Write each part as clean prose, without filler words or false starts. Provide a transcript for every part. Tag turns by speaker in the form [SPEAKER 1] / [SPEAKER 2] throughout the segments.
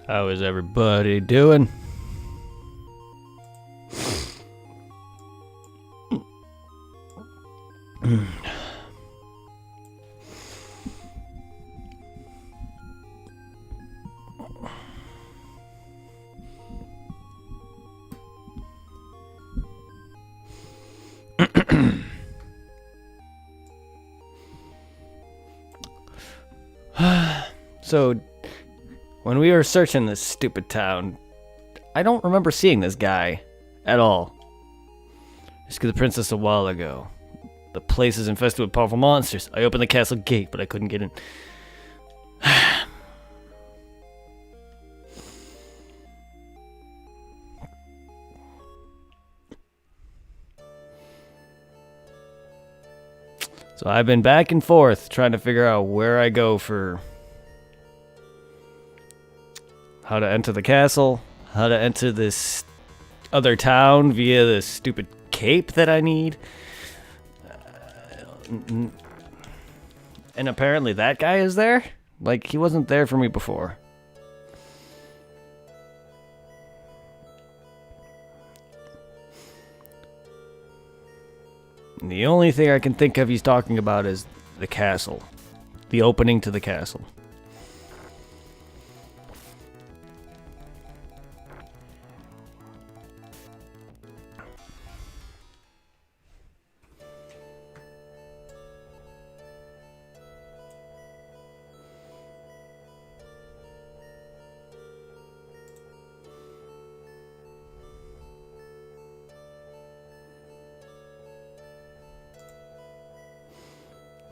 [SPEAKER 1] How is everybody doing? So, when we were searching this stupid town, I don't remember seeing this guy at all. I rescued the princess a while ago. The place is infested with powerful monsters. I opened the castle gate, but I couldn't get in. So I've been back and forth trying to figure out where I go for how to enter the castle, how to enter this other town via this stupid cape that I need. And apparently that guy is there? Like, he wasn't there for me before. And the only thing I can think of he's talking about is the castle. The opening to the castle.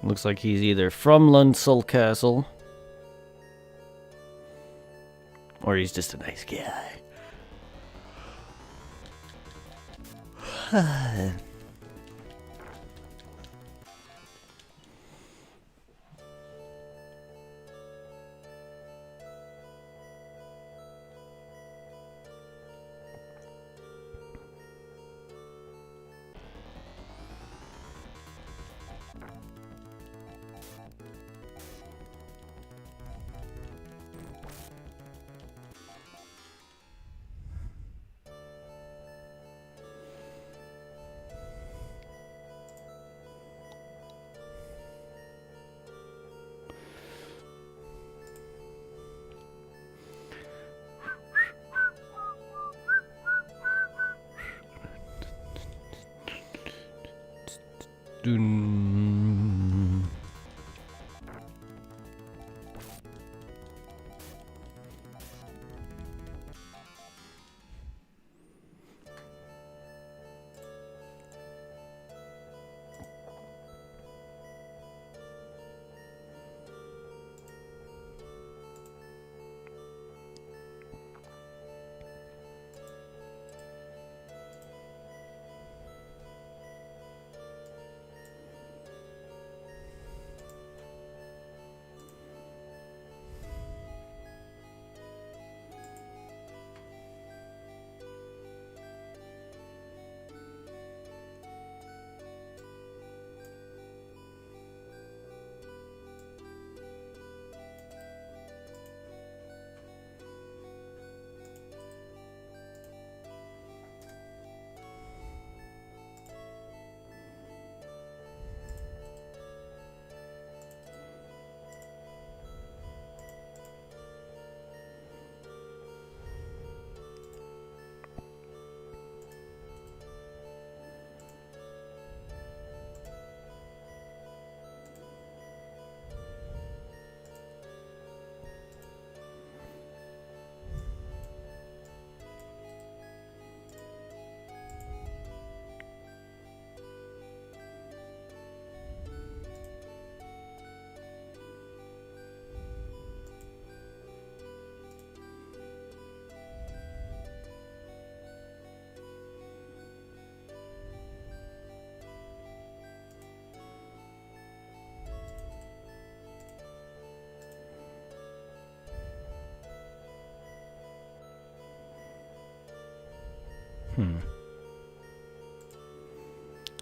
[SPEAKER 1] Looks like he's either from Lunsul Castle, or he's just a nice guy.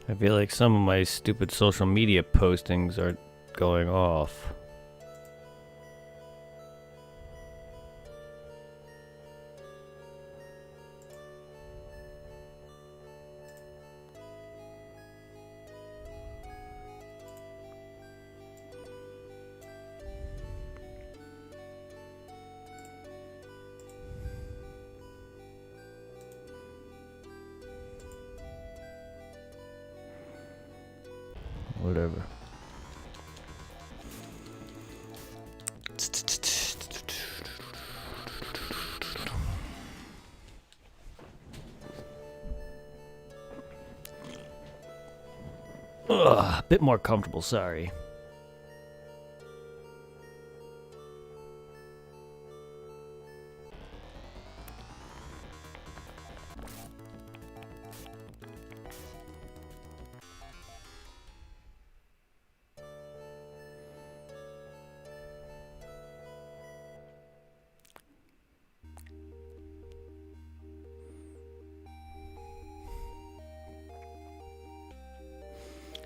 [SPEAKER 1] I feel like some of my stupid social media postings are going off. whatever. Ugh, a bit more comfortable, sorry.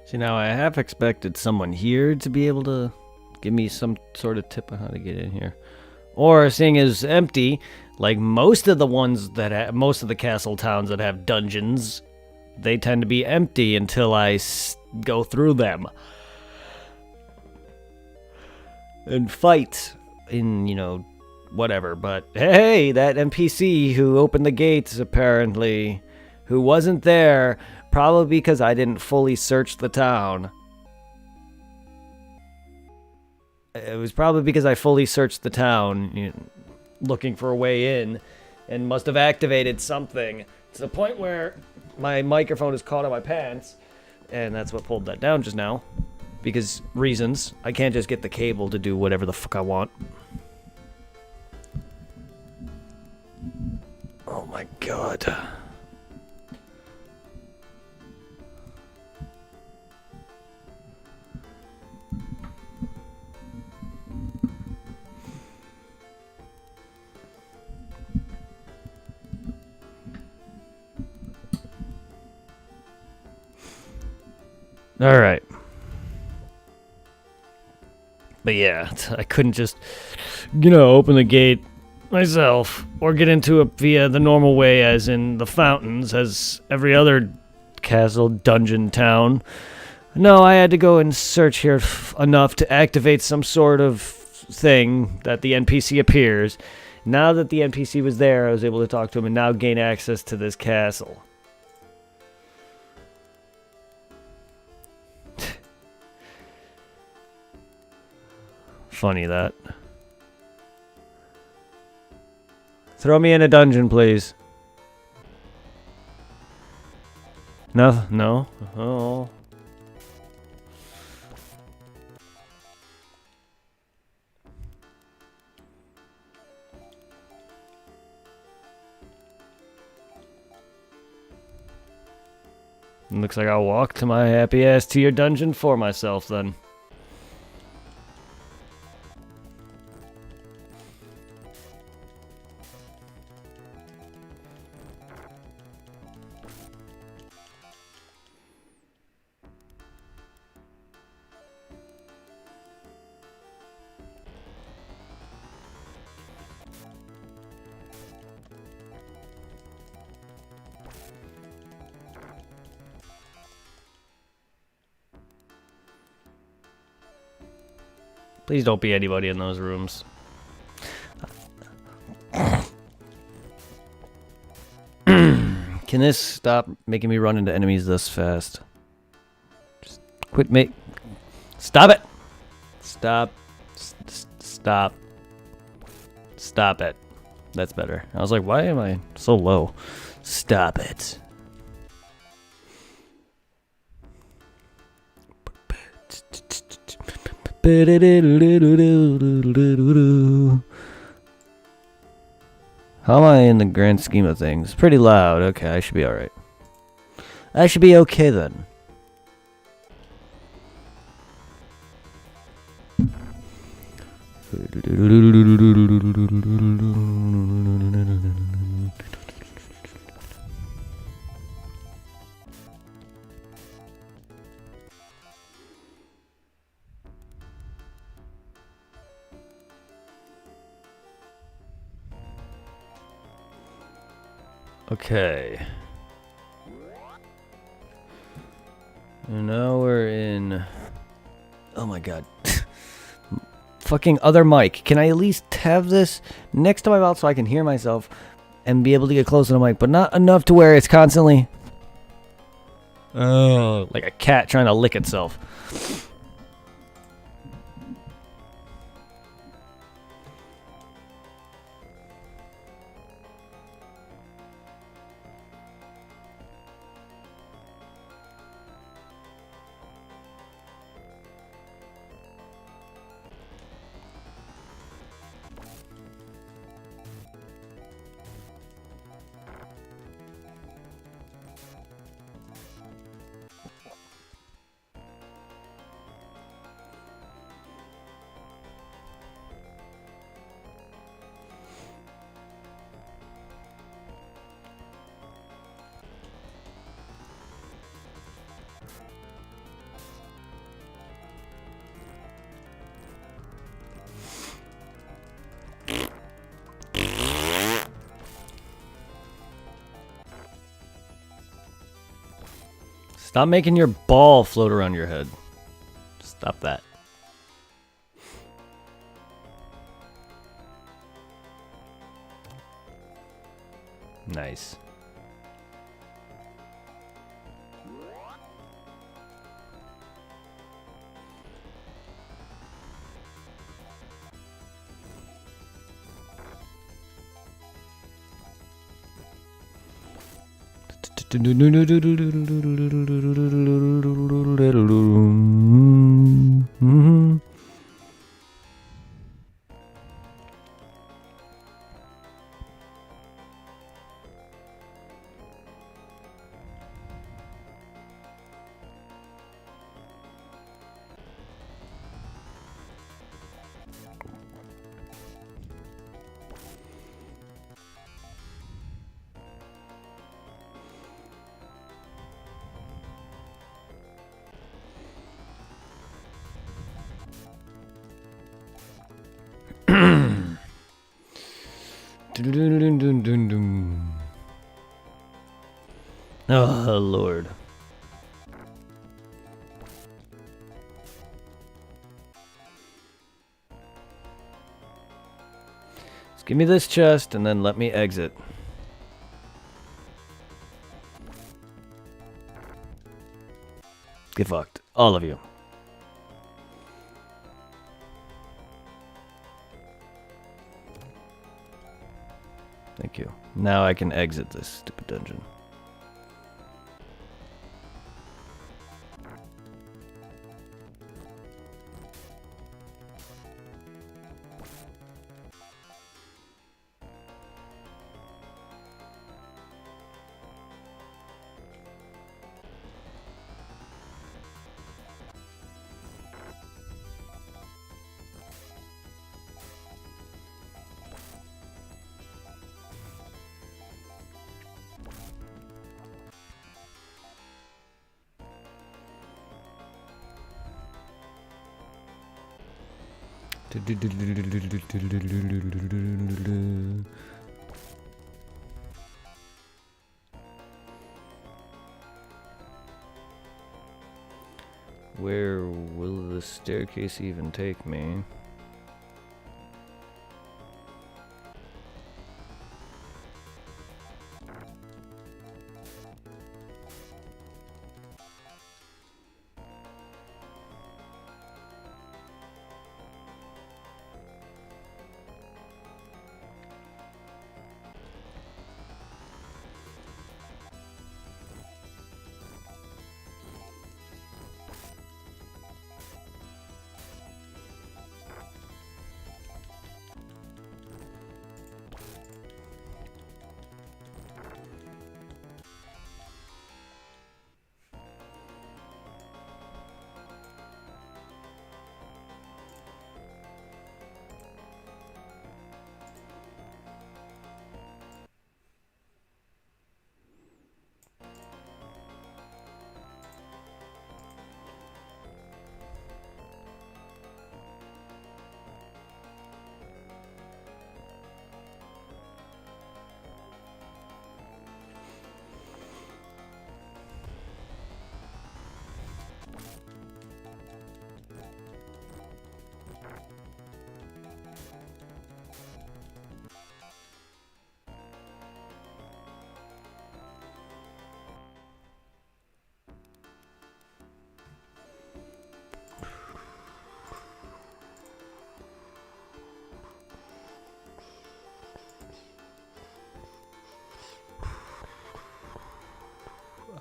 [SPEAKER 1] See, now I have expected someone here to be able to give me some sort of tip on how to get in here. Or, seeing as empty, like most of the ones that most of the castle towns that have dungeons, they tend to be empty until I go through them. And fight in, you know, whatever. But, hey, that NPC who opened the gates, apparently, who wasn't there... Probably because I didn't fully search the town. It was probably because I fully searched the town, you know, looking for a way in, and must have activated something to the point where my microphone is caught on my pants, and that's what pulled that down just now. Because reasons. I can't just get the cable to do whatever the fuck I want. Oh my god. All right. But yeah, I couldn't just, you know, open the gate myself or get into it via the normal way as in the fountains as every other castle, dungeon, town. No, I had to go and search here enough to activate some sort of thing that the NPC appears. Now that the NPC was there, I was able to talk to him and now gain access to this castle. Funny that. Throw me in a dungeon, please. No, no. Oh. Looks like I'll walk to my happy ass to your dungeon for myself then. Please don't be anybody in those rooms. Can this stop making me run into enemies this fast? Just quit Stop it! Stop. Stop. Stop it. That's better. I was like, why am I so low? Stop it. How am I in the grand scheme of things? Pretty loud. Okay, I should be alright. I should be okay then. Okay. And now we're in... Oh my god. Fucking other mic. Can I at least have this next to my mouth so I can hear myself and be able to get close to the mic, but not enough to where it's constantly... Oh, like a cat trying to lick itself. Stop making your ball float around your head. Stop that. Nice. Oh, Lord. Just give me this chest and then let me exit. Get fucked. All of you. Thank you. Now I can exit this stupid dungeon. Where will the staircase even take me?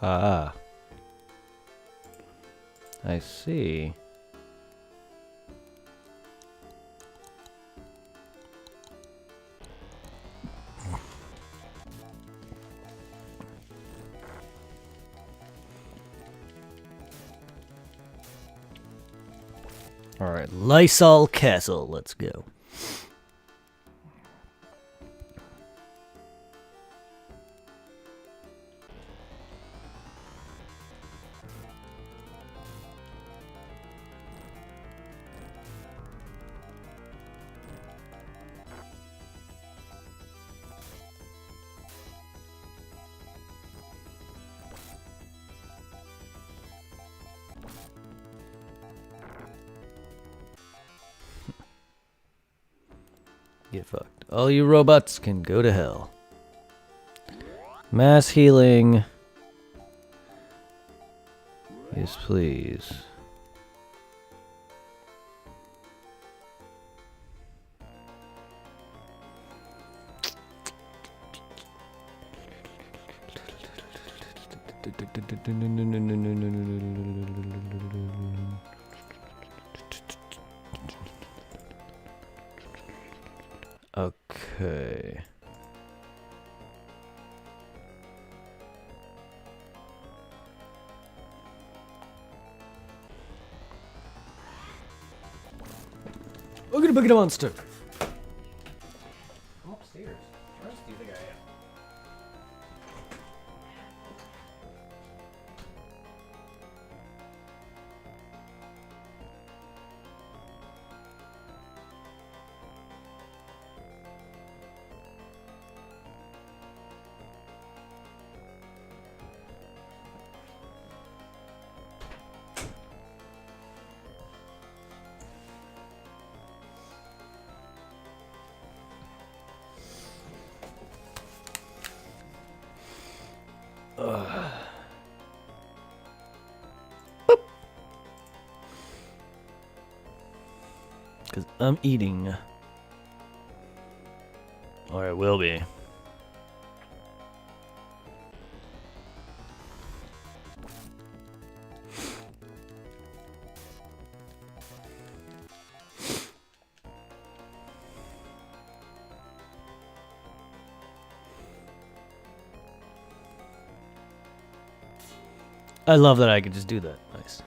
[SPEAKER 1] Ah. I see. Alright, Lysol Castle, let's go. Get fucked. All you robots can go to hell. Mass healing. Yes, please. Okay. Look at a big monster. I'm upstairs. Where else do you think I am? Because I'm eating. Or I will be. I love that I could just do that. Nice.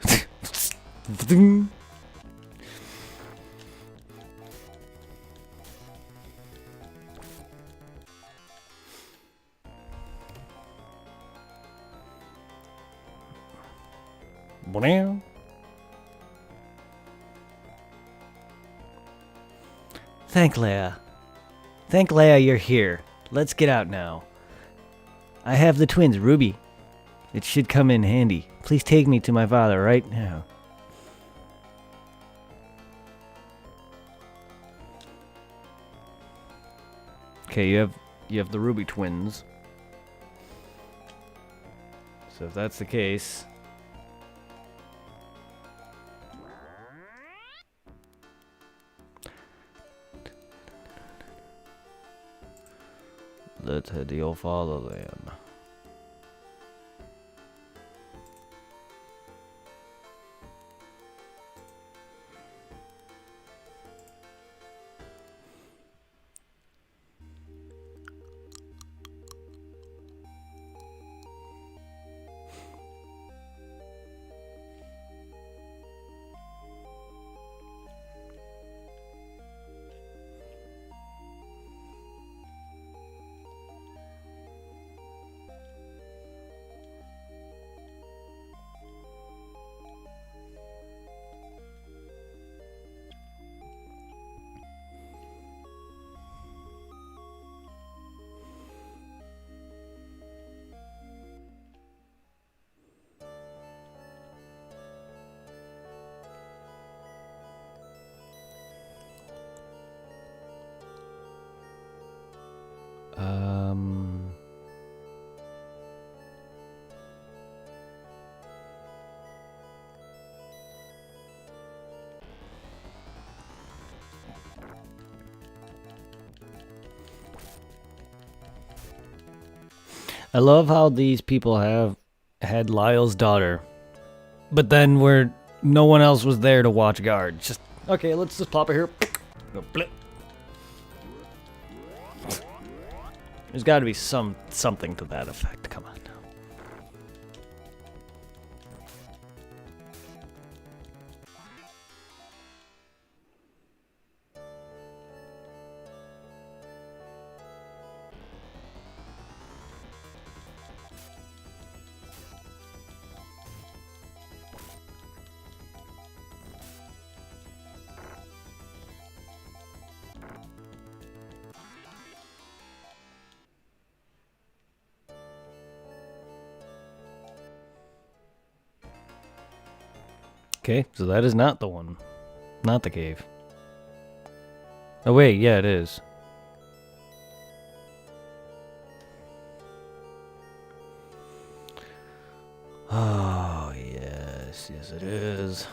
[SPEAKER 1] Thank Leia. Thank Leia you're here. Let's get out now. I have the twins, Ruby. It should come in handy. Please take me to my father right now. Okay, you have the Ruby twins. So if that's the case, let's head to your fatherland. I love how these people have had Lyle's daughter. But then no one else was there to watch guard. Just, okay, let's just pop it here. Go blip. There's got to be something to that effect. Come on. Okay, so that is not the one. Not the cave. Oh wait, yeah it is. Oh, yes, yes it is.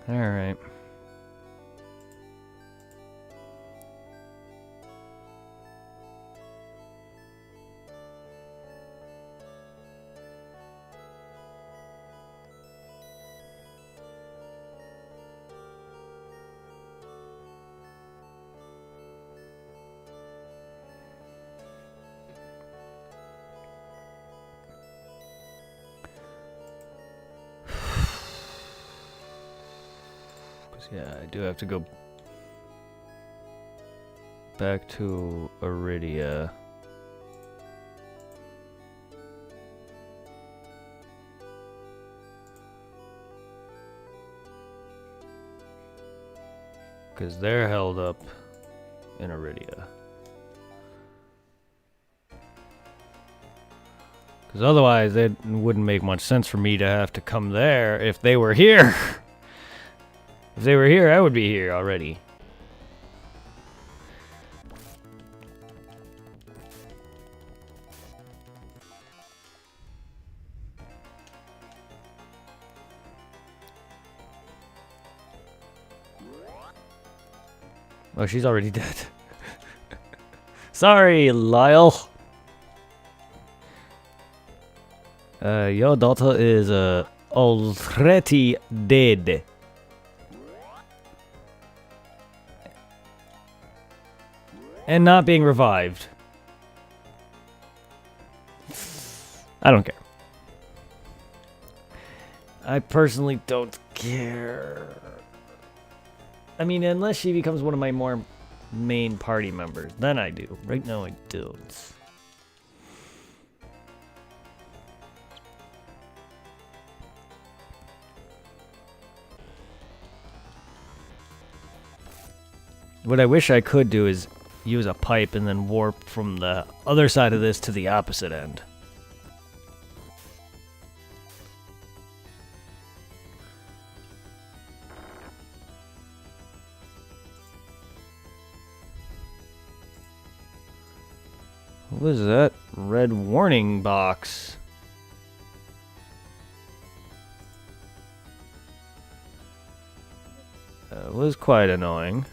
[SPEAKER 1] All right. Yeah, I do have to go back to Iridia. Because they're held up in Iridia. Because otherwise, it wouldn't make much sense for me to have to come there if they were here. If they were here, I would be here already. Oh, she's already dead. Sorry, Lyle. Your daughter is already dead. And not being revived. I don't care. I personally don't care. I mean, unless she becomes one of my more main party members, then I do. Right now, I don't. What I wish I could do is use a pipe and then warp from the other side of this to the opposite end. What is that red warning box? That was quite annoying.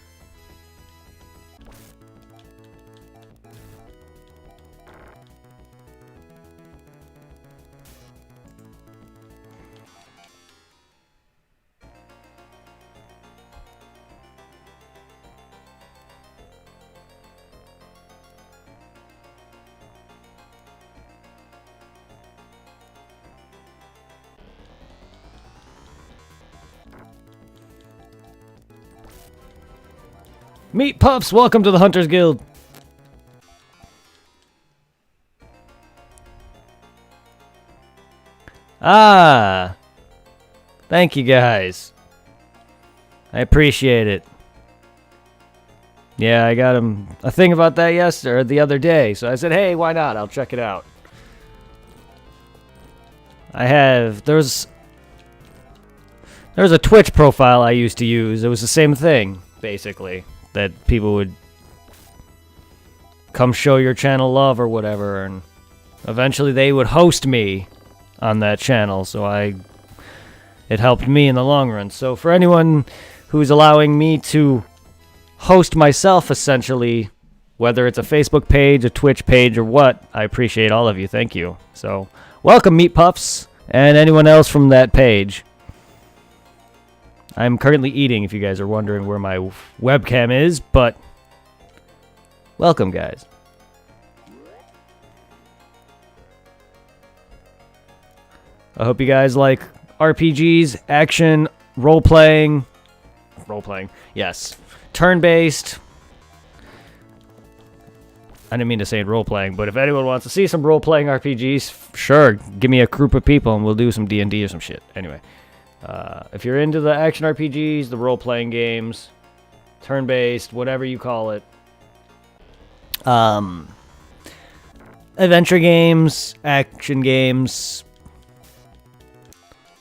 [SPEAKER 1] Meat Puffs, welcome to the Hunters Guild. Ah, thank you guys. I appreciate it. Yeah, I got a thing about that yesterday or the other day, so I said, hey, why not? I'll check it out. There was a Twitch profile I used to use. It was the same thing, basically. That people would come show your channel love or whatever, and eventually they would host me on that channel, so it helped me in the long run. So for anyone who's allowing me to host myself, essentially, whether it's a Facebook page, a Twitch page, or what, I appreciate all of you. Thank you. So welcome, Meat Puffs, and anyone else from that page. I'm currently eating, if you guys are wondering where my webcam is, but welcome, guys. I hope you guys like RPGs, action, role-playing, yes, turn-based. I didn't mean to say role-playing, but if anyone wants to see some role-playing RPGs, sure, give me a group of people and we'll do some D&D or some shit. Anyway. If you're into the action RPGs, the role-playing games, turn-based, whatever you call it, adventure games, action games,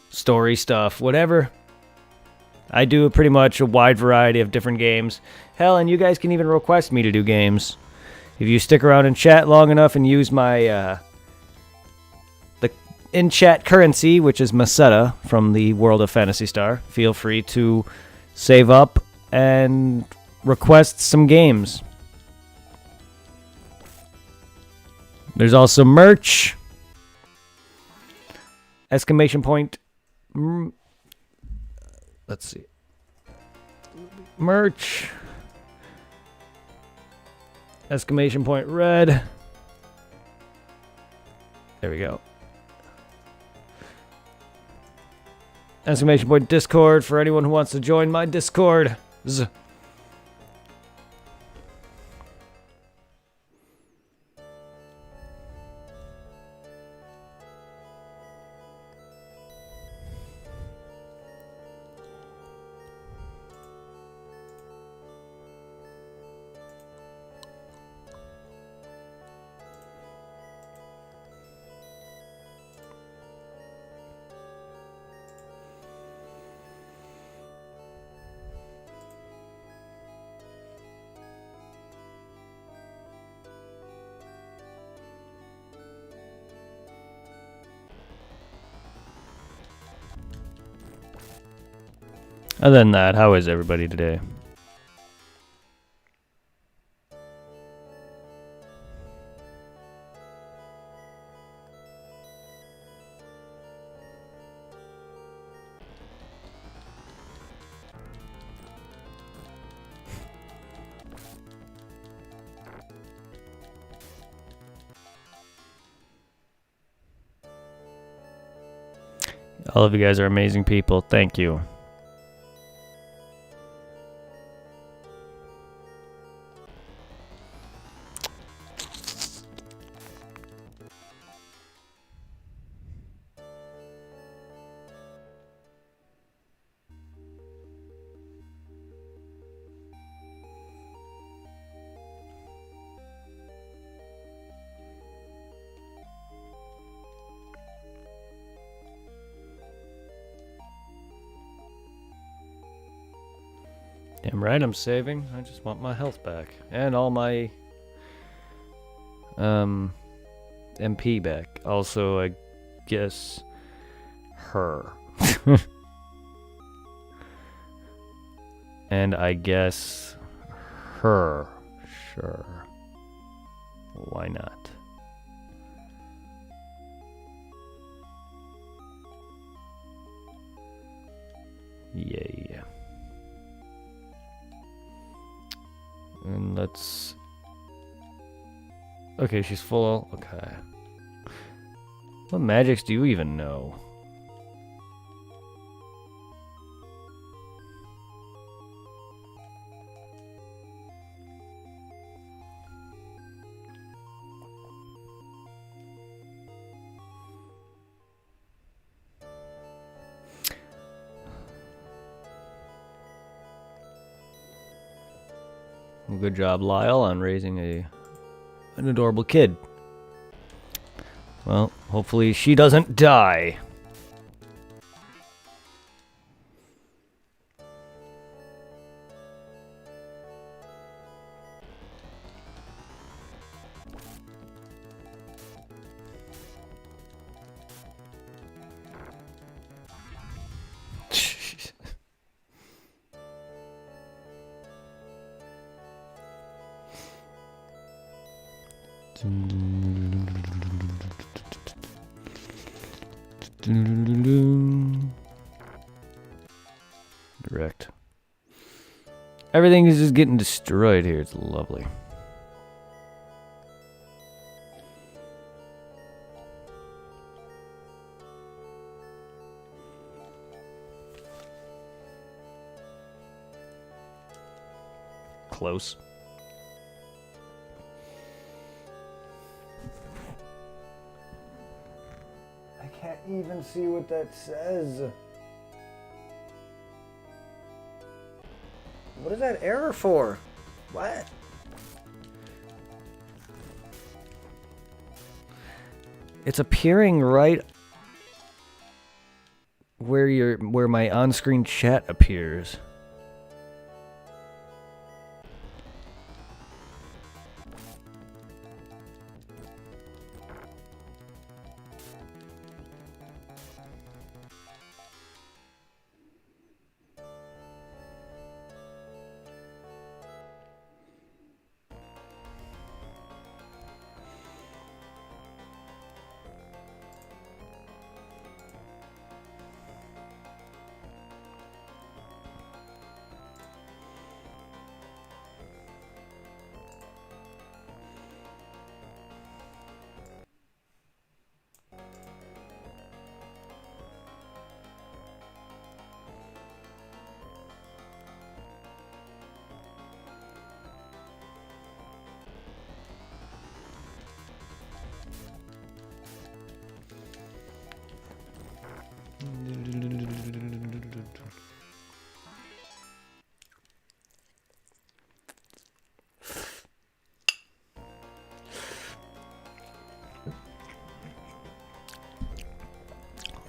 [SPEAKER 1] story stuff, whatever, I do pretty much a wide variety of different games. Hell, and you guys can even request me to do games. If you stick around and chat long enough and use my, in-chat currency, which is Masetta from the world of Phantasy Star. Feel free to save up and request some games. There's also merch. Exclamation point. Let's see. Merch. Exclamation point red. There we go. Exclamation point Discord for anyone who wants to join my Discord. Other than that, how is everybody today? All of you guys are amazing people. Thank you. Damn right I'm saving. I just want my health back. And all my MP back. Also, I guess her. And I guess her. Sure. Why not? Yay. And let's... Okay, she's full. Okay. What magics do you even know? Good job, Lyle, on raising an adorable kid. Well, hopefully she doesn't die. Direct. Everything is just getting destroyed here. It's lovely. Close. I can't even see what that says. What is that error for? What? It's appearing right where my on-screen chat appears.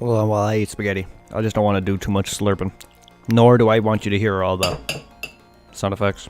[SPEAKER 1] Well, while I eat spaghetti, I just don't want to do too much slurping. Nor do I want you to hear all the sound effects.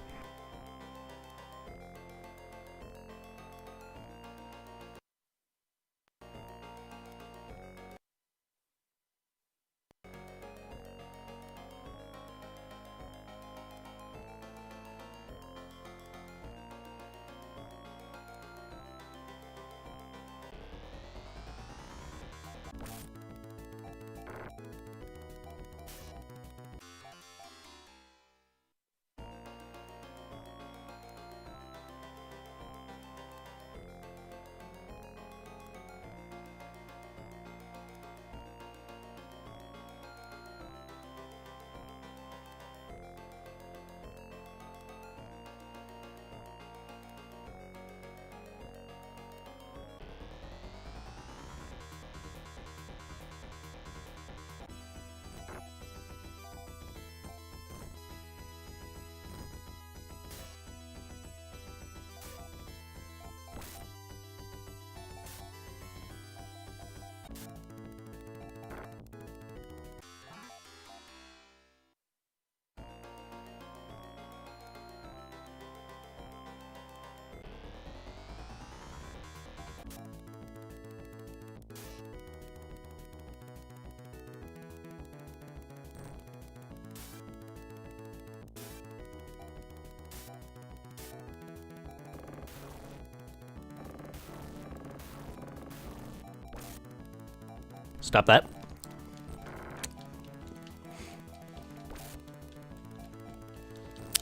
[SPEAKER 1] Stop that.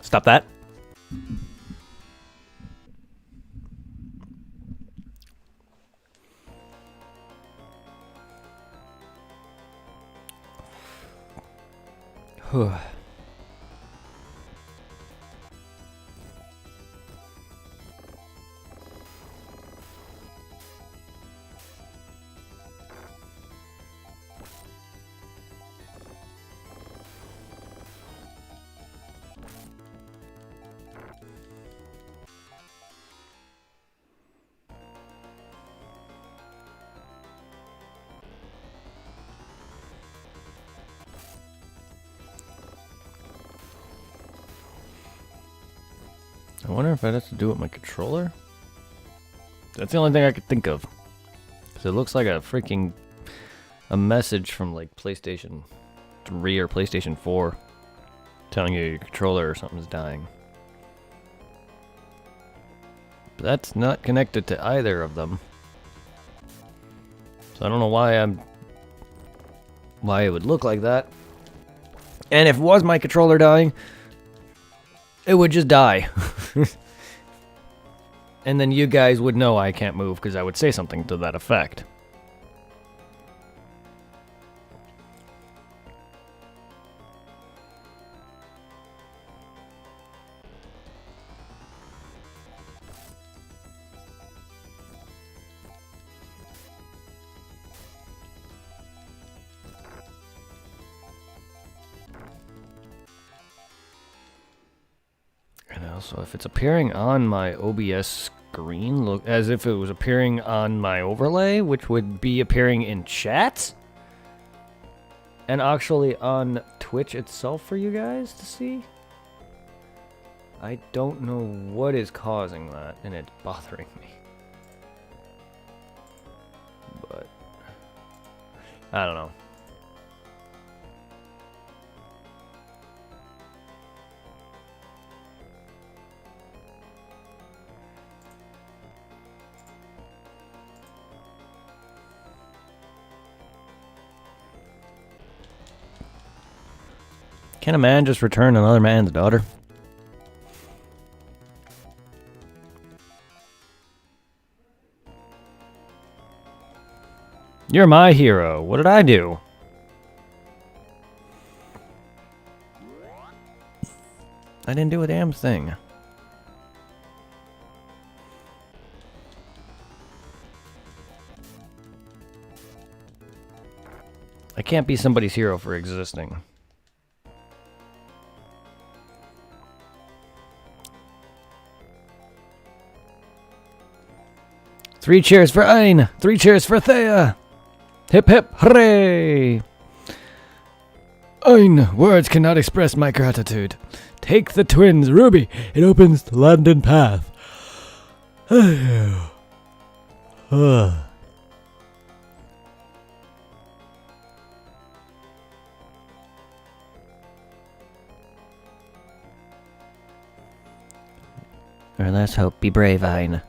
[SPEAKER 1] Stop that. I wonder if that has to do with my controller? That's the only thing I could think of. Because it looks like a message from like PlayStation 3 or PlayStation 4 telling you your controller or something's dying. But that's not connected to either of them. So I don't know why it would look like that. And if it was my controller dying, it would just die. And then you guys would know I can't move because I would say something to that effect. So if it's appearing on my OBS screen, look as if it was appearing on my overlay, which would be appearing in chat, and actually on Twitch itself for you guys to see. I don't know what is causing that, and it's bothering me. But I don't know. Can a man just return another man's daughter? You're my hero. What did I do? I didn't do a damn thing. I can't be somebody's hero for existing. Three cheers for Ein! 3 cheers for Thea! Hip hip hooray! Ein! Words cannot express my gratitude. Take the twins, Ruby! It opens the London path. Or let's hope, be brave, Ein.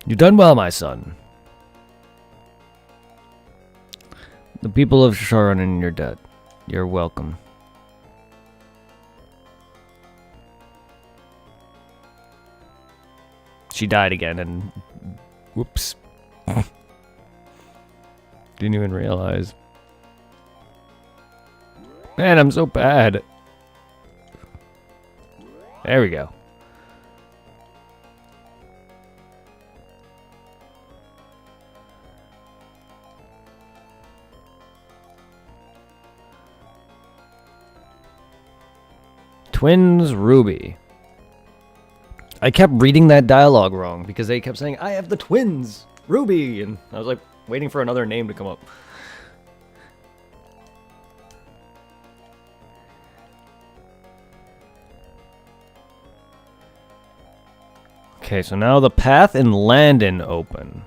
[SPEAKER 1] You've done well, my son. The people of Sharon are in your debt. You're welcome. She died again and... Whoops. Didn't even realize. Man, I'm so bad. There we go. Twins Ruby. I kept reading that dialogue wrong because they kept saying, I have the twins Ruby, and I was like waiting for another name to come up. Okay, so now the path in Landon open.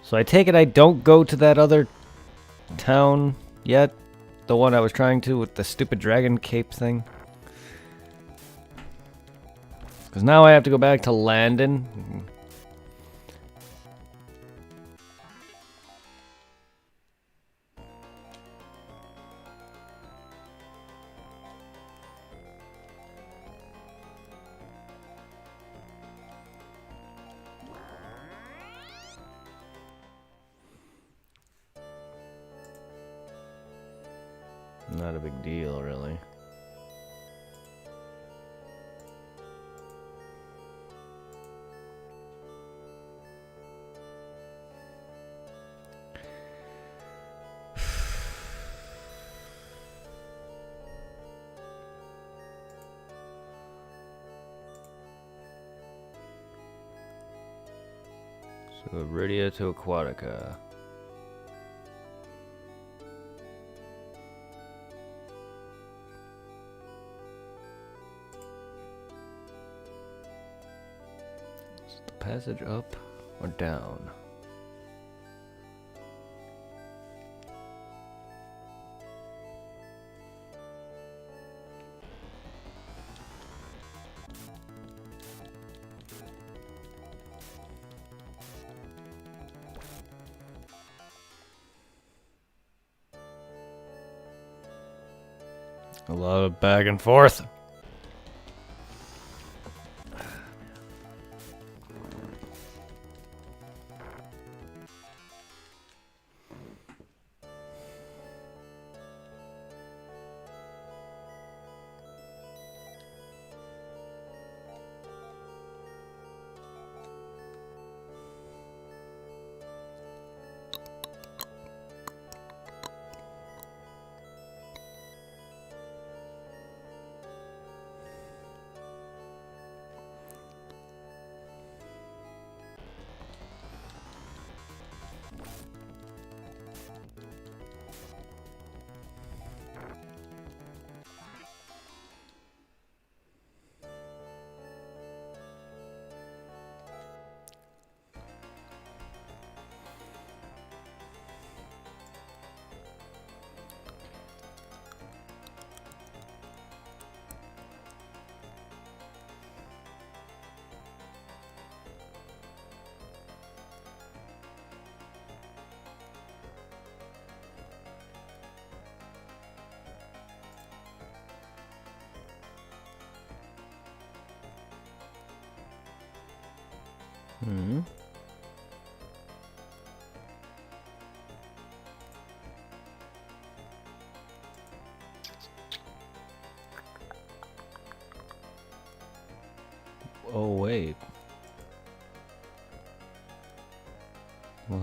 [SPEAKER 1] So I take it I don't go to that other town yet? The one I was trying to with the stupid dragon cape thing? Because now I have to go back to Landon. Not a big deal, really. So, Iridia to Aquatica. Passage up or down? A lot of back and forth. Hmm. Oh, wait. What?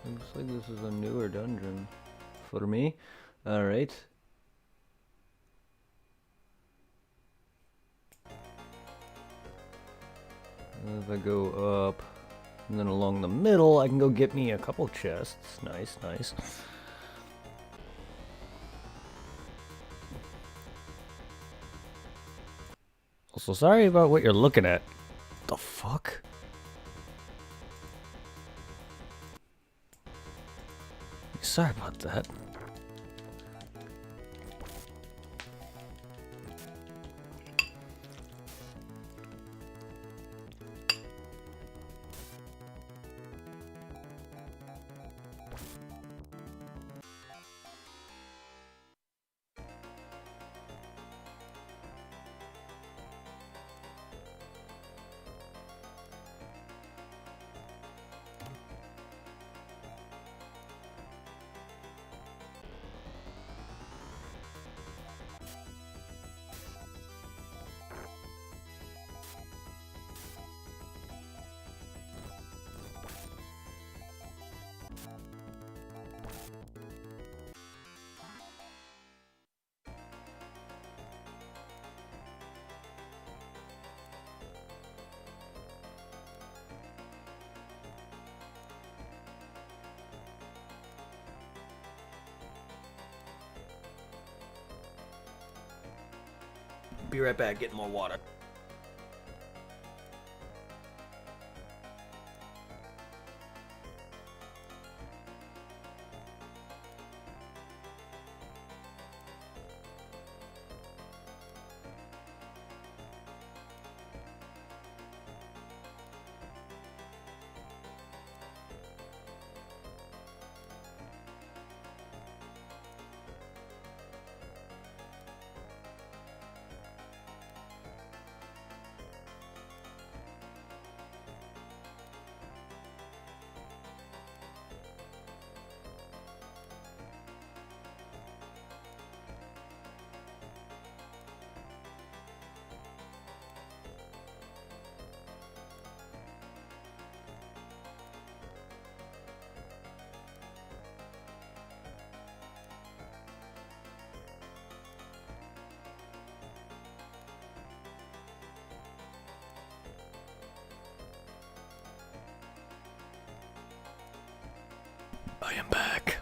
[SPEAKER 1] Looks like this is a newer dungeon for me. Alright. If I go up and then along the middle, I can go get me a couple chests. Nice, nice. Also, sorry about what you're looking at. The fuck? Sorry about that. Be right back, getting more water. I am back.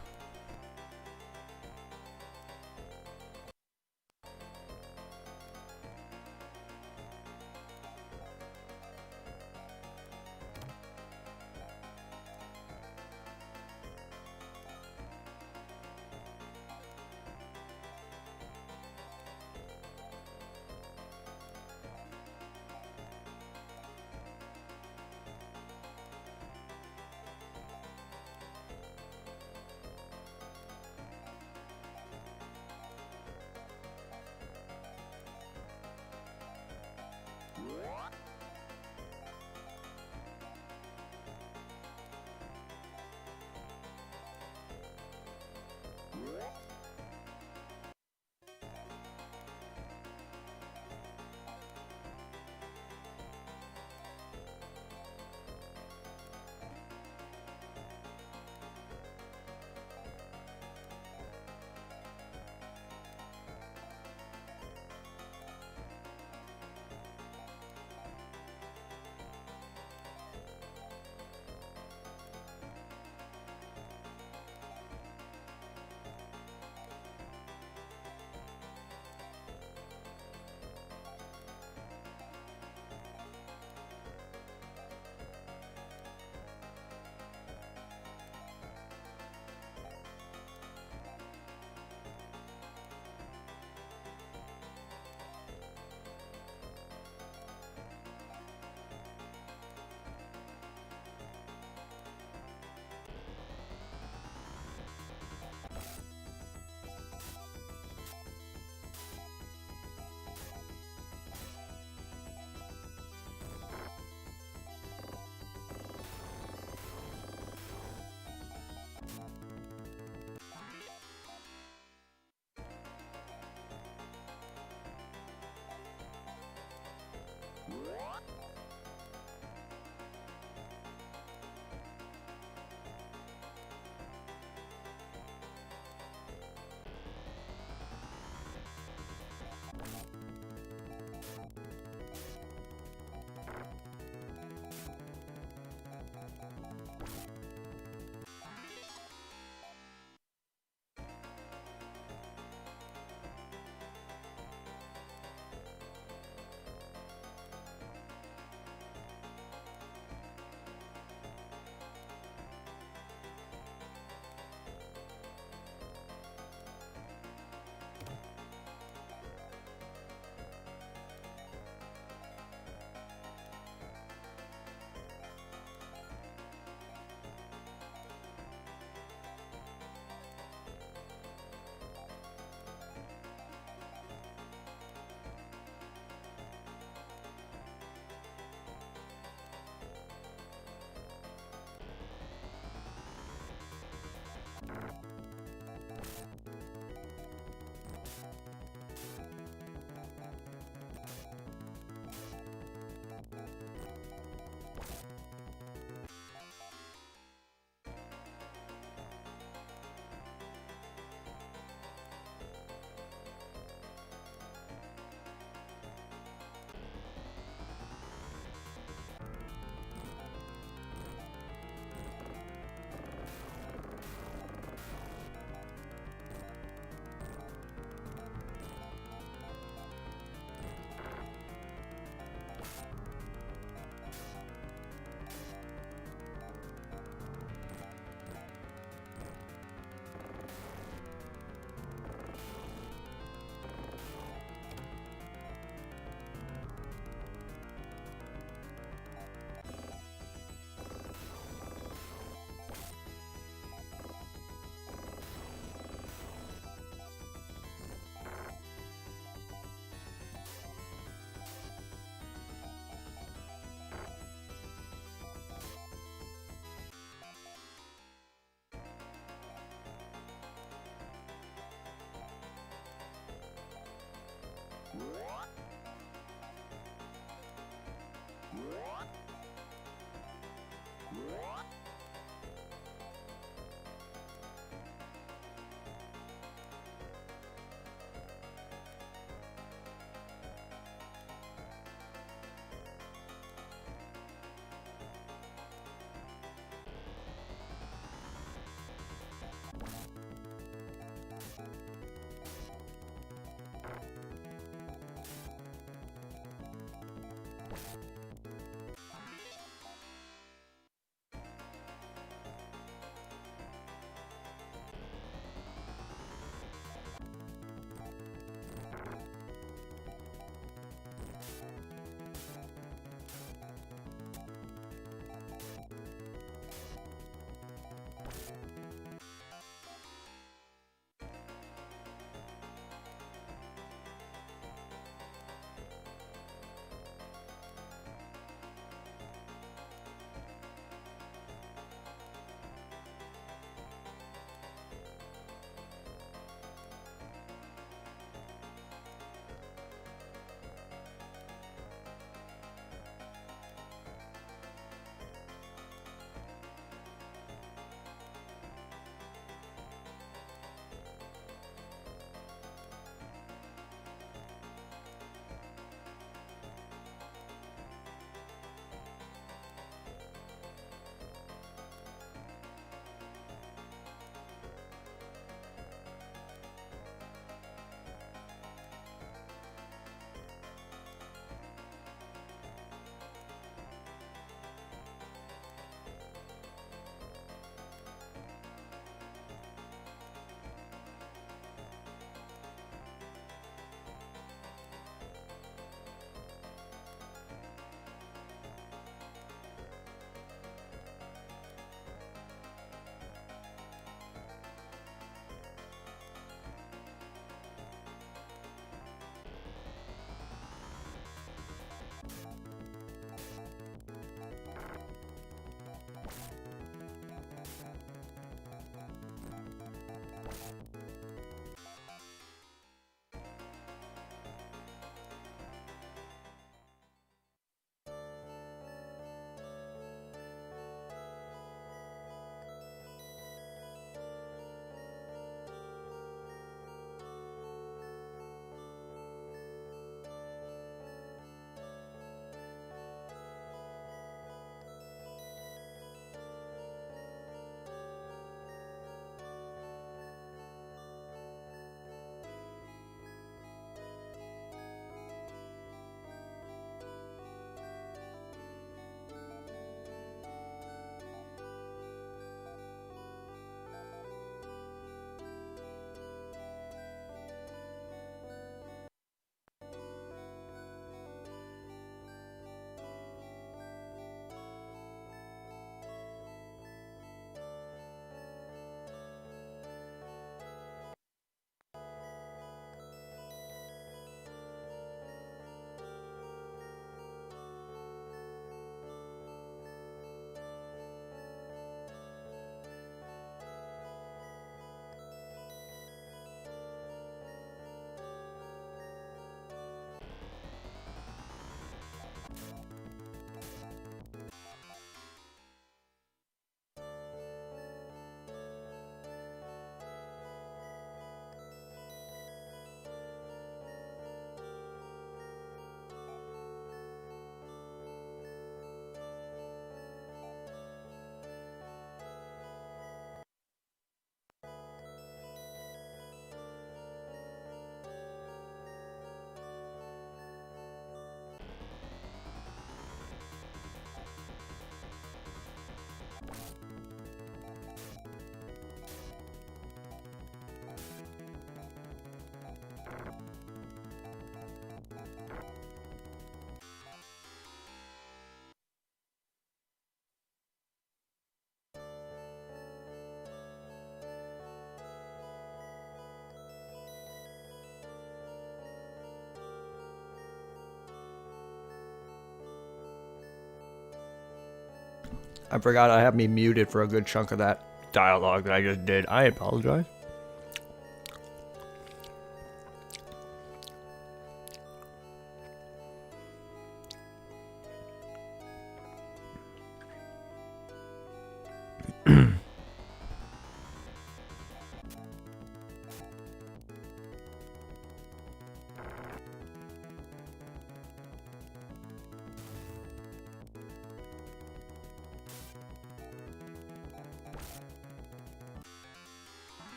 [SPEAKER 2] I forgot I have me muted for a good chunk of that dialogue that I just did. I apologize.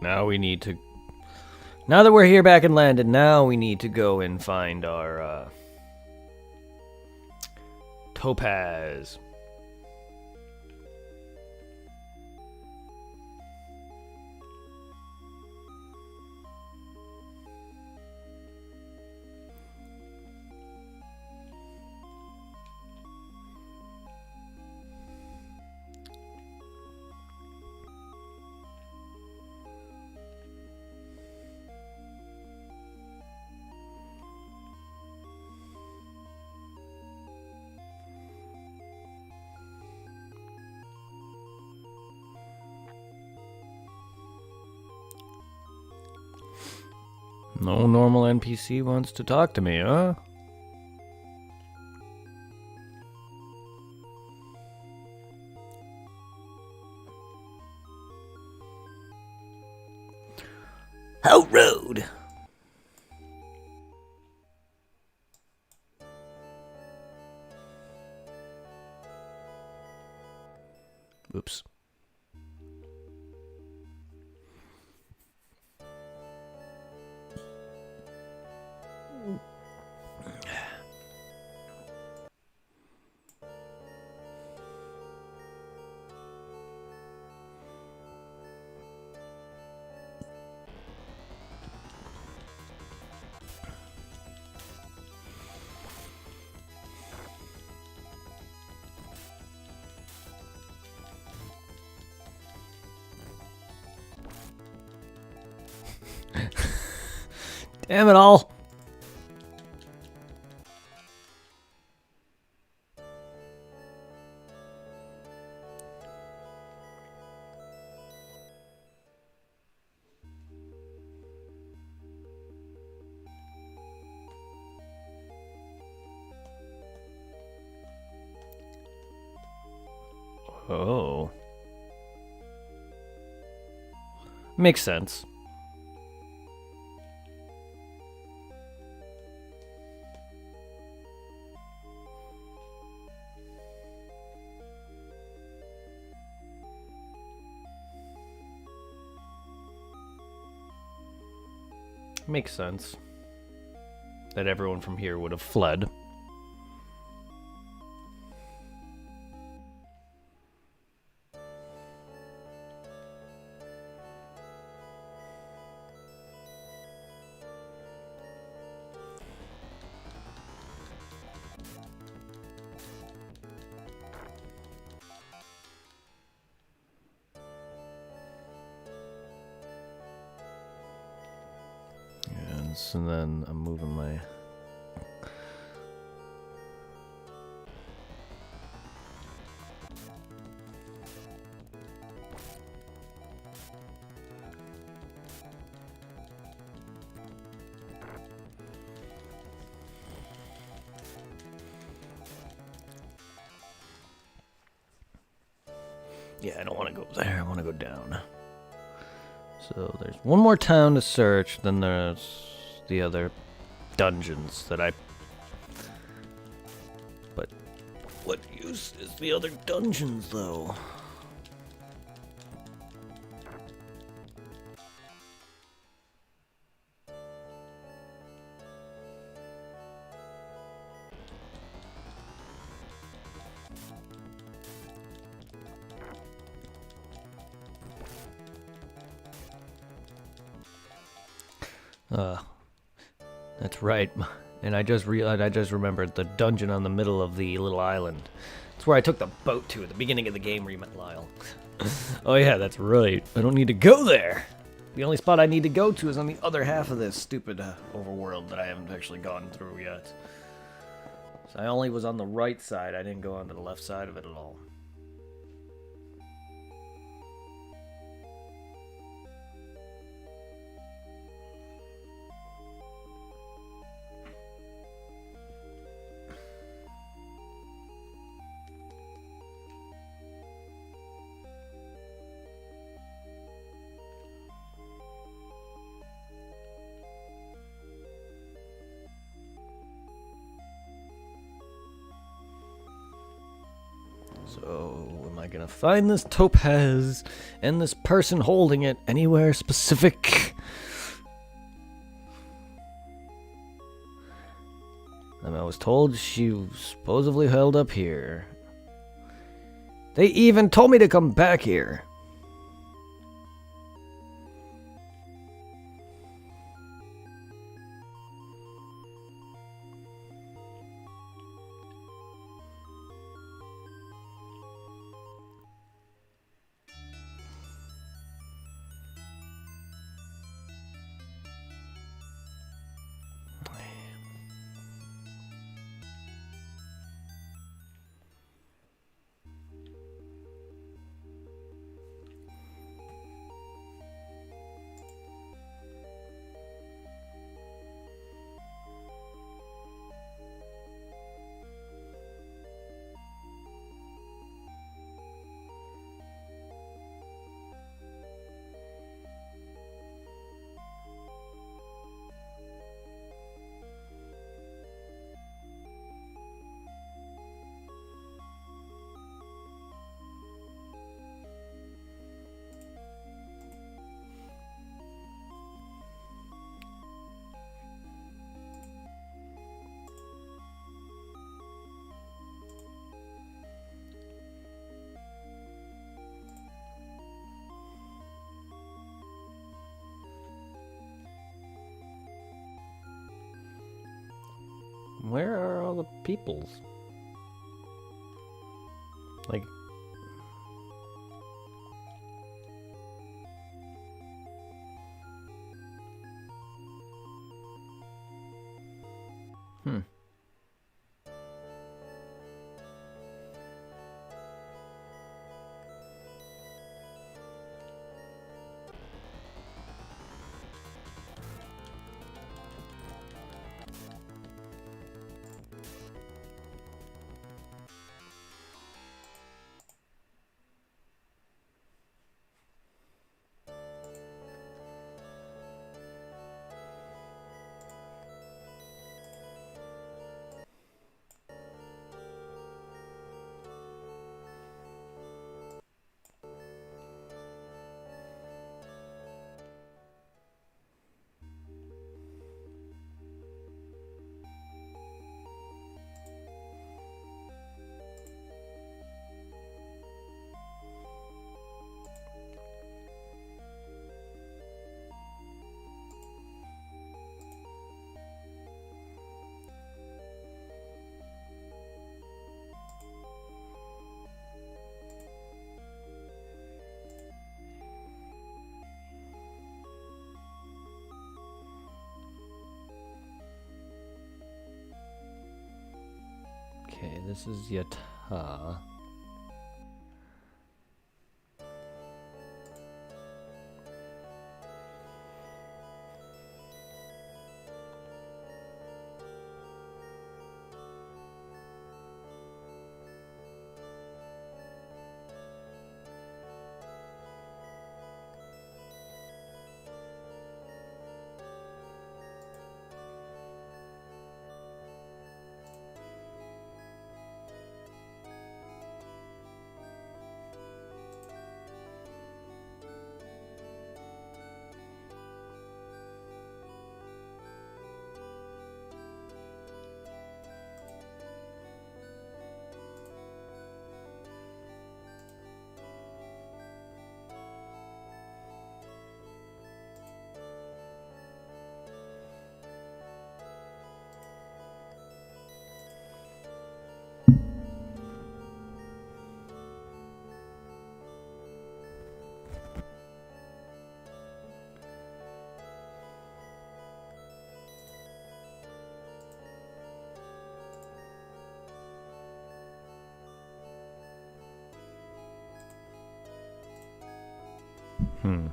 [SPEAKER 1] Now we need to... Now that we're here back and landed, now we need to go and find our, Topaz. No normal NPC wants to talk to me, huh? How rude! Oops. Damn it all! Oh. Makes sense. Makes sense that everyone from here would have fled. Yes, and then I'm moving my... Yeah, I don't want to go there. I want to go down. So there's one more town to search, then there's the other dungeons that I... But what use is the other dungeons, though? That's right. And I just realized, I just remembered the dungeon on the middle of the little island. It's where I took the boat to at the beginning of the game where you met Lyle. Oh yeah, that's right. I don't need to go there. The only spot I need to go to is on the other half of this stupid overworld that I haven't actually gone through yet. So I only was on the right side. I didn't go onto the left side of it at all. So, am I gonna find this topaz and this person holding it anywhere specific? I was told she was supposedly held up here. They even told me to come back here. Where are all the peoples? Like... Okay, this is Yata. Hmm.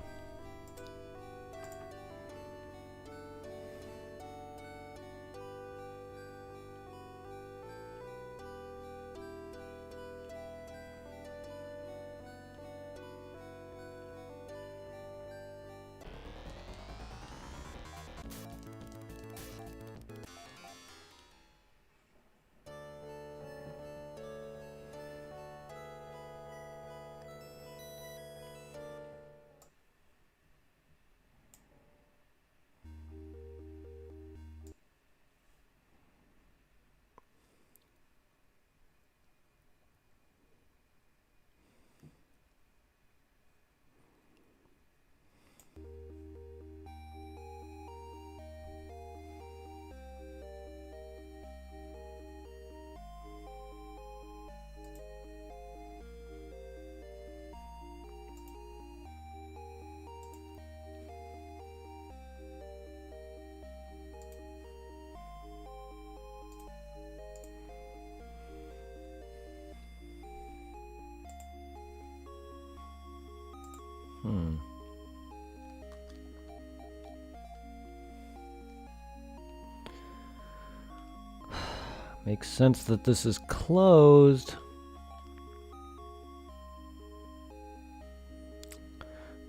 [SPEAKER 1] Makes sense that this is closed.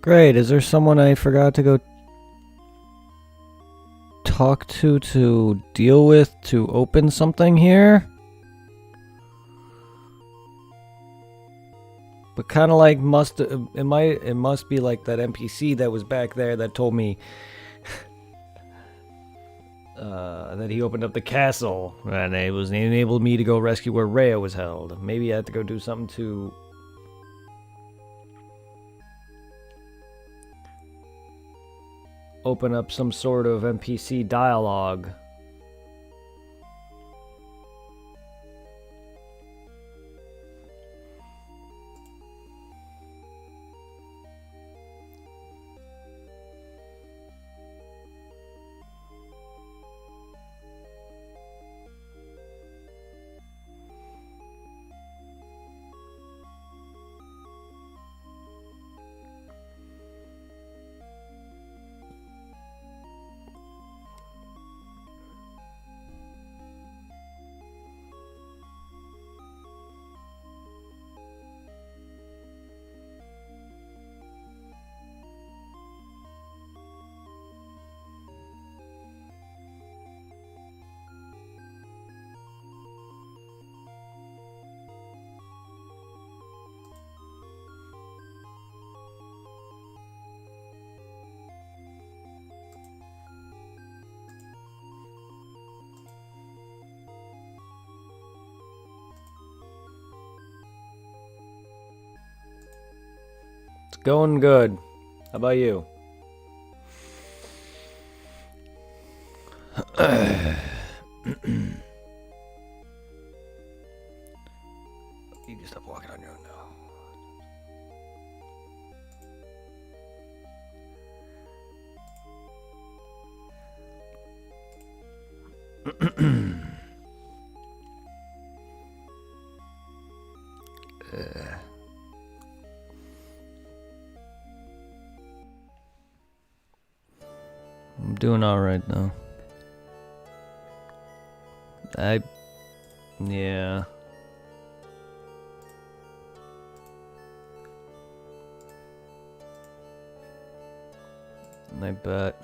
[SPEAKER 1] Great, is there someone I forgot to go talk to deal with to open something here? But kind of like it must be like that NPC that was back there that told me that he opened up the castle and it enabled me to go rescue where Rhea was held. Maybe I had to go do something to open up some sort of NPC dialogue. It's going good. How about you? You just stop walking on your own now. I'm doing alright though. Yeah. I bet.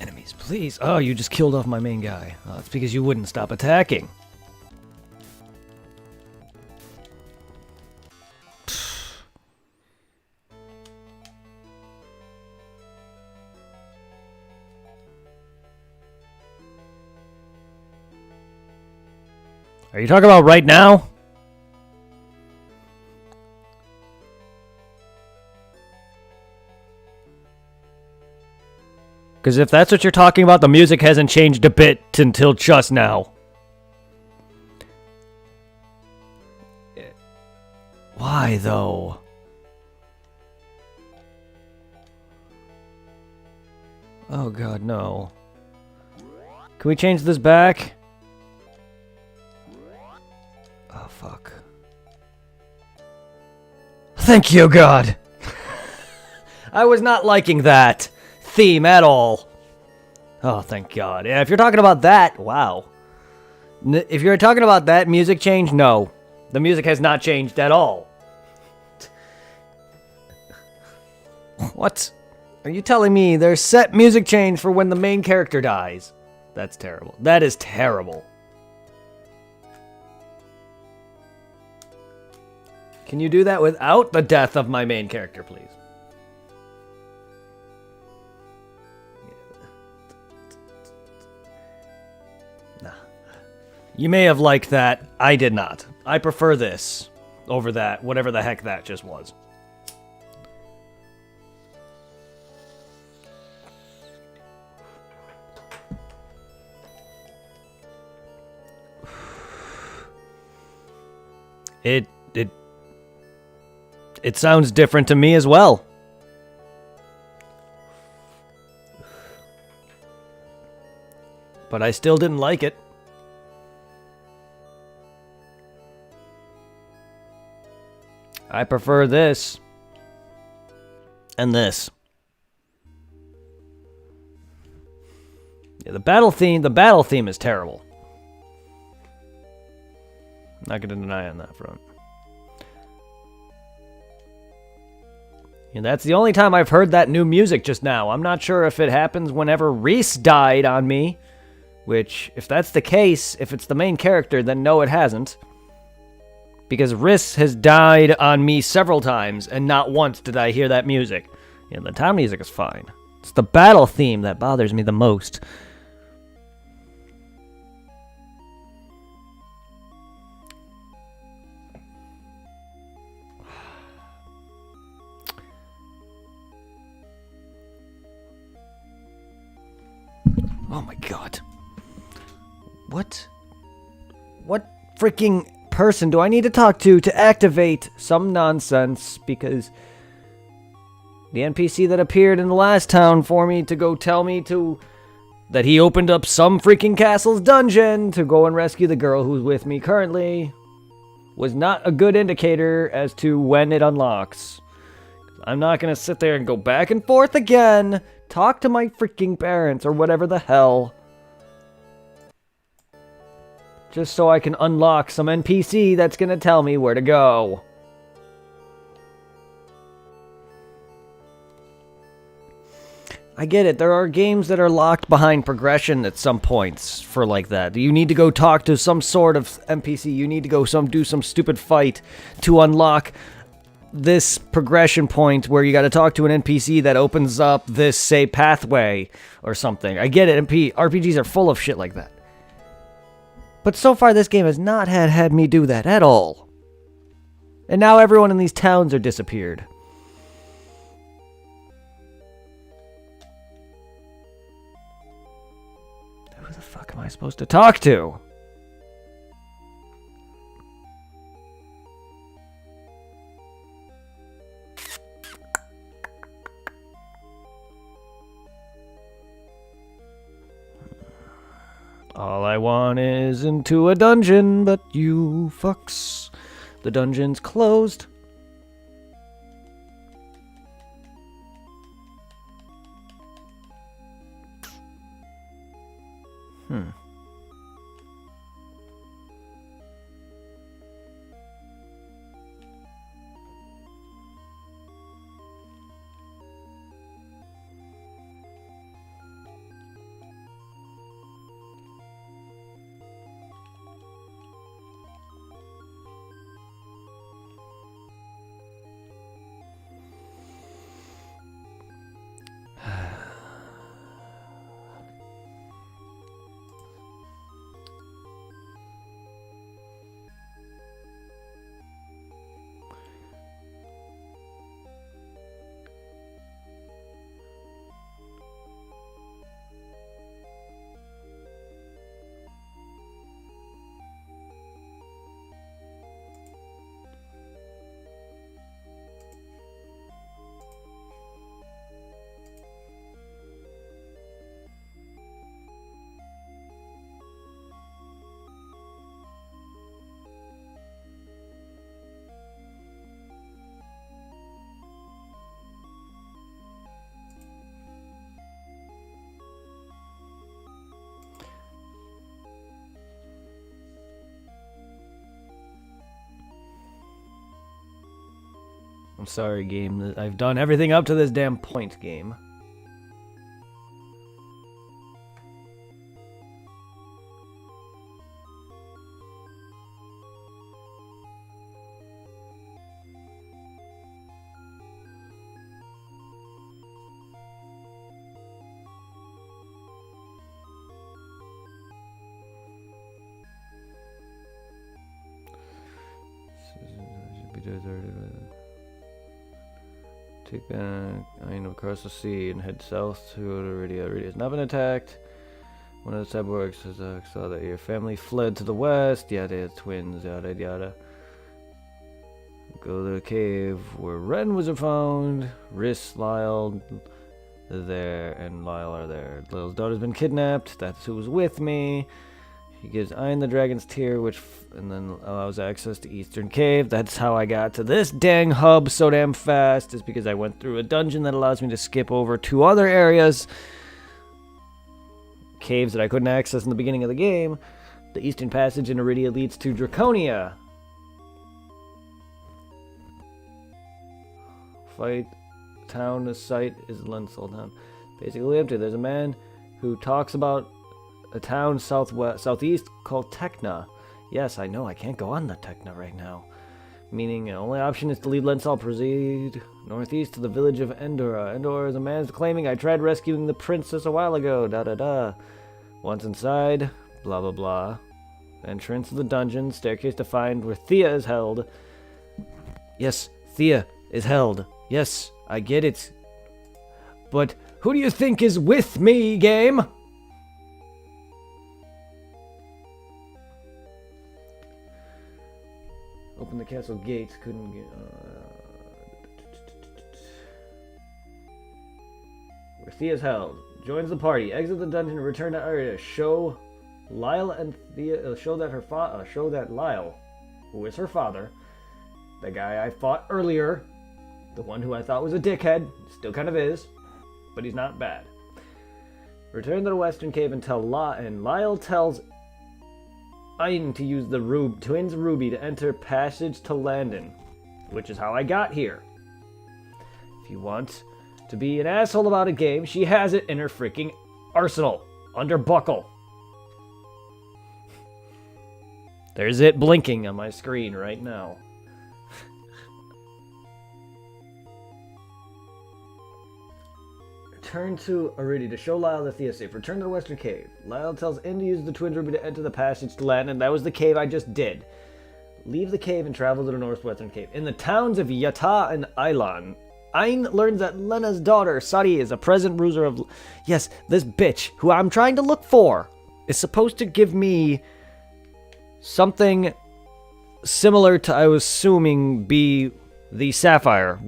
[SPEAKER 1] Enemies, please. Oh, you just killed off my main guy. Oh, it's because you wouldn't stop attacking. Are you talking about right now? Because if that's what you're talking about, the music hasn't changed a bit until just now. Why, though? Oh, God, no. Can we change this back? Oh, fuck. Thank you, God! I was not liking that theme at all. Oh, thank God. Yeah, if you're talking about that, wow. If you're talking about that music change, no. The music has not changed at all. What? Are you telling me there's set music change for when the main character dies? That's terrible. That is terrible. Can you do that without the death of my main character, please? Nah. You may have liked that. I did not. I prefer this over that, whatever the heck that just was. It sounds different to me as well. But I still didn't like it. I prefer this. And this. Yeah, the battle theme is terrible. Not gonna deny on that front. And that's the only time I've heard that new music just now. I'm not sure if it happens whenever Reese died on me. Which, if that's the case, if it's the main character, then no, it hasn't. Because Reese has died on me several times, and not once did I hear that music. Yeah, the town music is fine. It's the battle theme that bothers me the most. Oh my god. What freaking person do I need to talk to activate some nonsense? Because the NPC that appeared in the last town for me to go tell me that he opened up some freaking castle's dungeon to go and rescue the girl who's with me currently was not a good indicator as to when it unlocks. I'm not gonna sit there and go back and forth again, talk to my freaking parents or whatever the hell, just so I can unlock some NPC that's gonna tell me where to go. I get it, there are games that are locked behind progression at some points for like that. You need to go talk to some sort of NPC, you need to go do some stupid fight to unlock this progression point where you gotta talk to an NPC that opens up this, say, pathway or something. I get it, RPGs are full of shit like that. But so far, this game has not had me do that at all. And now everyone in these towns are disappeared. Who the fuck am I supposed to talk to? All I want is into a dungeon, but you fucks. The dungeon's closed. I'm sorry, game. I've done everything up to this damn point, game. Take across the sea and head south to Iridia. Iridia has not been attacked. One of the cyborgs saw that your family fled to the west. Yada, twins, yada, yada. Go to the cave where Ren was found. Riss, Lyle, there, and Lyle are there. Lile's daughter's been kidnapped. That's who was with me. He gives Ein the Dragon's Tear, and then allows access to Eastern Cave. That's how I got to this dang hub so damn fast, is because I went through a dungeon that allows me to skip over 2 other areas. Caves that I couldn't access in the beginning of the game. The Eastern Passage in Iridia leads to Draconia. Fight town, the site is Lensel Town. Basically empty. There's a man who talks about a town southeast called Tekna. Yes, I know, I can't go on the Tekna right now. Meaning the only option is to leave Lensal, proceed northeast to the village of Endora. Endora is a man's claiming I tried rescuing the princess a while ago. Da-da-da. Once inside, blah blah blah. Entrance to the dungeon, staircase to find where Thea is held. Yes, Thea is held. Yes, I get it. But who do you think is with me, game? Open the castle gates, couldn't get... Where Thea's held. Joins the party, exit the dungeon, and return to Aria. Show Lyle and Thea... show that Lyle, who is her father, the guy I fought earlier, the one who I thought was a dickhead, still kind of is, but he's not bad. Return to the Western Cave and Lyle tells Ein to use the twins ruby to enter passage to Landon, which is how I got here. If you want to be an asshole about a game, she has it in her freaking arsenal, under buckle. There's it blinking on my screen right now. Return to Iridia to show Lyle the Thea safe. Return to the Western Cave. Lyle tells N to use the twins ruby to enter the passage to Landon. That was the cave I just did. Leave the cave and travel to the Northwestern Cave. In the towns of Yata and Ilan, Ein learns that Lena's daughter, Sari, is a present bruiser of... Yes, this bitch, who I'm trying to look for, is supposed to give me something similar to, I was assuming, be the Sapphire.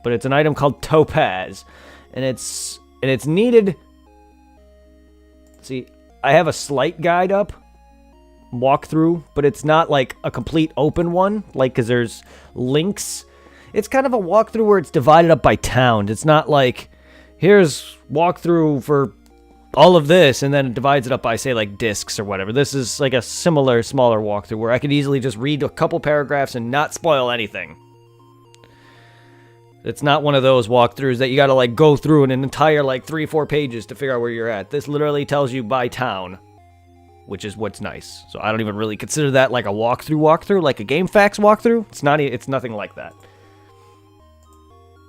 [SPEAKER 1] But it's an item called Topaz. And it's needed... See, I have a slight guide up, walkthrough, but it's not like a complete open one, like, because there's links. It's kind of a walkthrough where it's divided up by towns. It's not like, here's walkthrough for all of this, and then it divides it up by, say, like, discs or whatever. This is like a similar, smaller walkthrough where I could easily just read a couple paragraphs and not spoil anything. It's not one of those walkthroughs that you gotta, like, go through an entire, like, 3-4 pages to figure out where you're at. This literally tells you by town, which is what's nice. So I don't even really consider that like a walkthrough, like a GameFAQs walkthrough. It's nothing like that.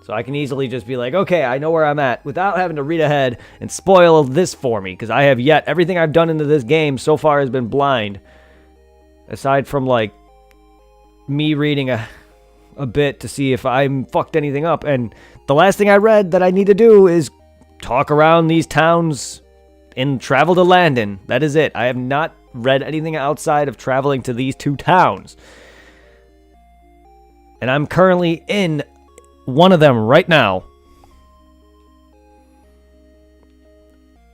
[SPEAKER 1] So I can easily just be like, okay, I know where I'm at, without having to read ahead and spoil this for me, because I have yet, everything I've done into this game so far has been blind. Aside from, like, me reading a bit to see if I'm fucked anything up, and the last thing I read that I need to do is talk around these towns and travel to Landon. That is it. I have not read anything outside of traveling to these 2 towns. And I'm currently in one of them right now.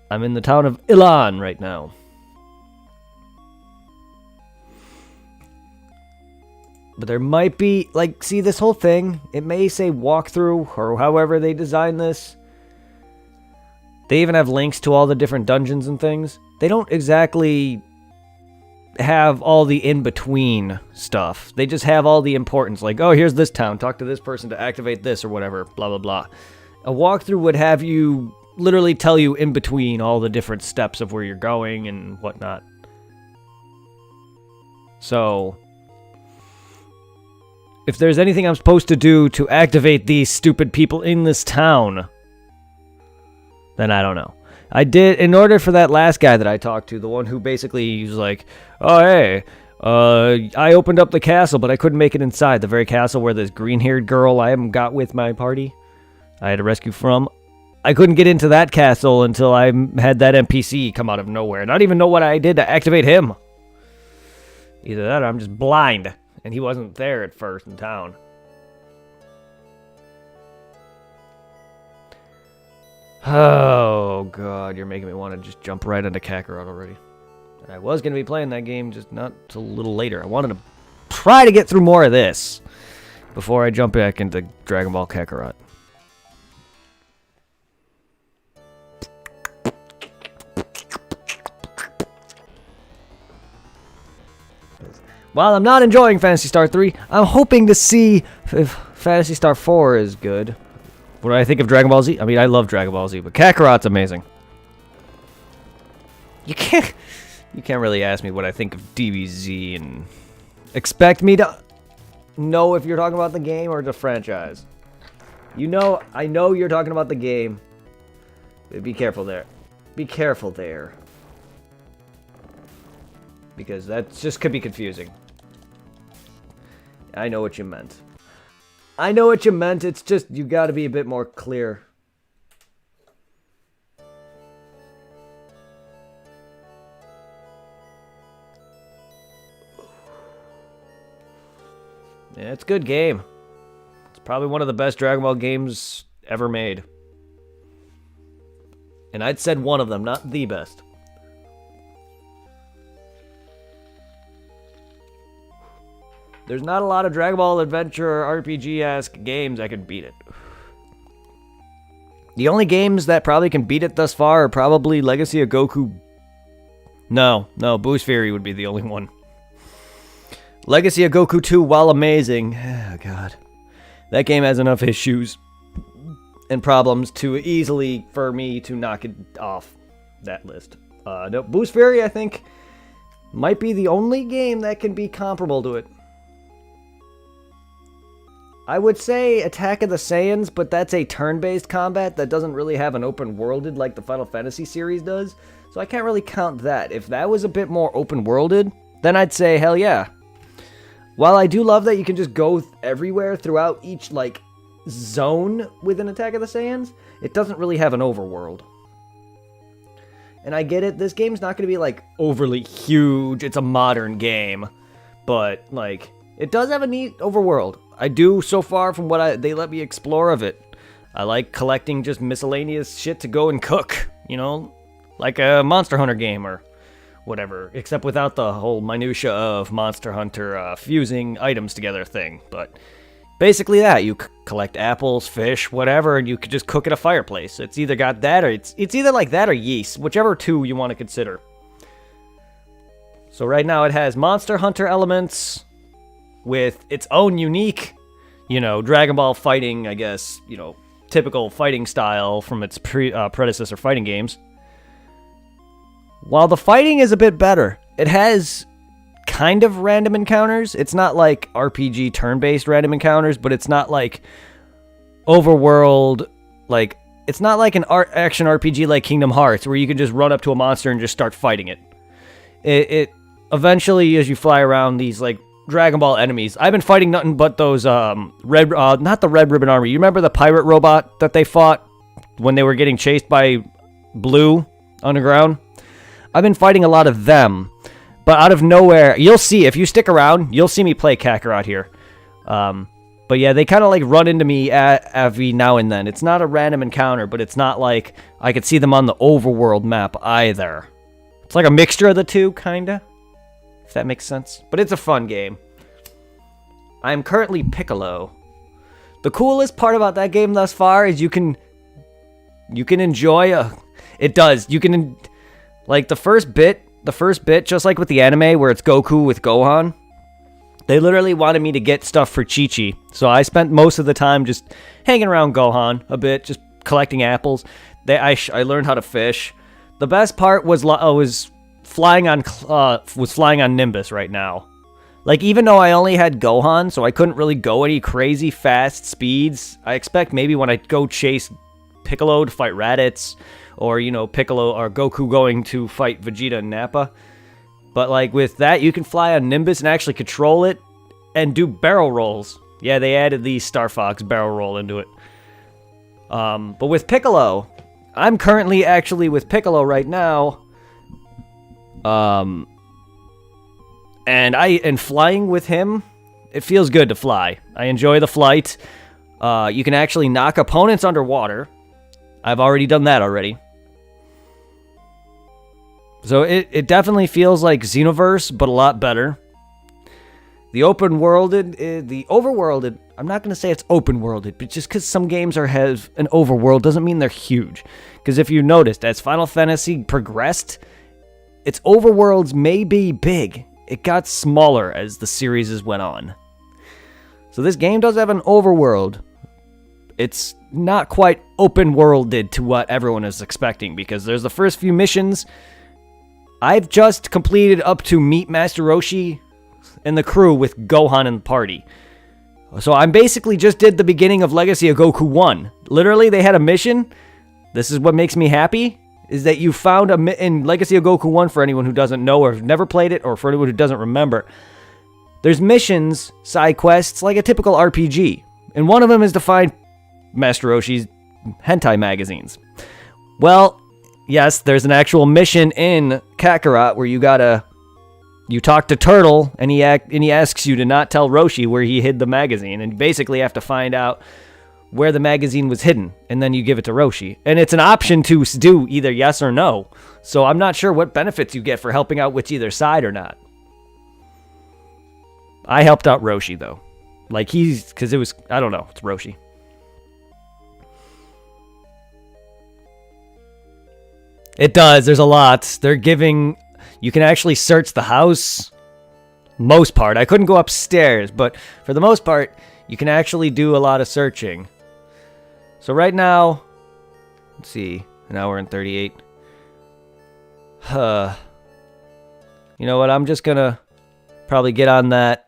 [SPEAKER 1] I'm in the town of Ilan right now. But there might be, like, see this whole thing? It may say walkthrough, or however they design this. They even have links to all the different dungeons and things. They don't exactly have all the in-between stuff. They just have all the importance, like, oh, here's this town, talk to this person to activate this, or whatever, blah, blah, blah. A walkthrough would have you literally tell you in between all the different steps of where you're going and whatnot. So if there's anything I'm supposed to do to activate these stupid people in this town, then I don't know. I did, in order for that last guy that I talked to, the one who basically was like, oh, hey, I opened up the castle, but I couldn't make it inside. The very castle where this green-haired girl I haven't got with my party, I had to rescue from. I couldn't get into that castle until I had that NPC come out of nowhere. And I don't even know what I did to activate him. Either that or I'm just blind. And he wasn't there at first in town. Oh, God, you're making me want to just jump right into Kakarot already. I was going to be playing that game, just not till a little later. I wanted to try to get through more of this before I jump back into Dragon Ball Kakarot. While I'm not enjoying Phantasy Star 3, I'm hoping to see if Phantasy Star 4 is good. What do I think of Dragon Ball Z? I mean, I love Dragon Ball Z, but Kakarot's amazing. You can't really ask me what I think of DBZ and expect me to know if you're talking about the game or the franchise. I know you're talking about the game. Be careful there. Be careful there. Because that just could be confusing. I know what you meant. I know what you meant, it's just you gotta be a bit more clear. Yeah, it's a good game. It's probably one of the best Dragon Ball games ever made. And I'd said one of them, not the best. There's not a lot of Dragon Ball Adventure RPG-esque games that can beat it. The only games that probably can beat it thus far are probably Legacy of Goku. No, Boost Fury would be the only one. Legacy of Goku 2, while amazing, oh god, that game has enough issues and problems too easily for me to knock it off that list. No, Boost Fury, I think, might be the only game that can be comparable to it. I would say Attack of the Saiyans, but that's a turn-based combat that doesn't really have an open-worlded like the Final Fantasy series does, so I can't really count that. If that was a bit more open-worlded, then I'd say hell yeah. While I do love that you can just go everywhere throughout each, like, zone within Attack of the Saiyans, it doesn't really have an overworld. And I get it, this game's not going to be, like, overly huge, it's a modern game, but, like, it does have a neat overworld. I do, so far, from what they let me explore of it. I like collecting just miscellaneous shit to go and cook, you know? Like a Monster Hunter game or whatever, except without the whole minutia of Monster Hunter fusing items together thing. But basically that, you collect apples, fish, whatever, and you could just cook at a fireplace. It's either got that or it's either like that or yeast, whichever two you want to consider. So right now it has Monster Hunter elements with its own unique, Dragon Ball fighting, I guess, typical fighting style from its predecessor fighting games. While the fighting is a bit better, it has kind of random encounters. It's not like RPG turn-based random encounters, but it's not like overworld, like, it's not like an action RPG like Kingdom Hearts, where you can just run up to a monster and just start fighting it. It eventually, as you fly around these, like, Dragon Ball enemies, I've been fighting nothing but those, not the Red Ribbon Army. You remember the pirate robot that they fought when they were getting chased by Blue underground? I've been fighting a lot of them, but out of nowhere, you'll see, if you stick around, you'll see me play Kakarot here. But yeah, they kind of like run into me every now and then. It's not a random encounter, but it's not like I could see them on the overworld map either. It's like a mixture of the two, kinda. If that makes sense. But it's a fun game. I am currently Piccolo. The coolest part about that game thus far is you can enjoy it does. You can, like, the first bit, just like with the anime where it's Goku with Gohan, they literally wanted me to get stuff for Chi-Chi. So I spent most of the time just hanging around Gohan a bit, just collecting apples. I learned how to fish. The best part was flying on Nimbus right now. Like, even though I only had Gohan, so I couldn't really go any crazy fast speeds, I expect maybe when I go chase Piccolo to fight Raditz, or, Piccolo or Goku going to fight Vegeta and Nappa. But, like, with that, you can fly on Nimbus and actually control it and do barrel rolls. Yeah, they added the Star Fox barrel roll into it. But with Piccolo, I'm currently actually with Piccolo right now. And flying with him, it feels good to fly. I enjoy the flight. You can actually knock opponents underwater. I've already done that already. So it definitely feels like Xenoverse, but a lot better. The open-worlded, the overworlded, I'm not going to say it's open-worlded, but just because some games have an overworld doesn't mean they're huge. Because if you noticed, as Final Fantasy progressed, its overworlds may be big. It got smaller as the series went on. So this game does have an overworld. It's not quite open-worlded to what everyone is expecting, because there's the first few missions. I've just completed up to meet Master Roshi and the crew with Gohan and the party. So I basically just did the beginning of Legacy of Goku 1. Literally, they had a mission. This is what makes me happy, is that you found in Legacy of Goku 1, for anyone who doesn't know or never played it, or for anyone who doesn't remember, there's missions, side quests, like a typical RPG. And one of them is to find Master Roshi's hentai magazines. Well, yes, there's an actual mission in Kakarot where you talk to Turtle, and he asks you to not tell Roshi where he hid the magazine, and you basically have to find out where the magazine was hidden, and then you give it to Roshi. And it's an option to do either yes or no. So I'm not sure what benefits you get for helping out with either side or not. I helped out Roshi, though. Because it was, I don't know, it's Roshi. It does, there's a lot. You can actually search the house. Most part. I couldn't go upstairs, but for the most part, you can actually do a lot of searching. So right now, let's see, an hour and 38. You know what, I'm just gonna probably get on that.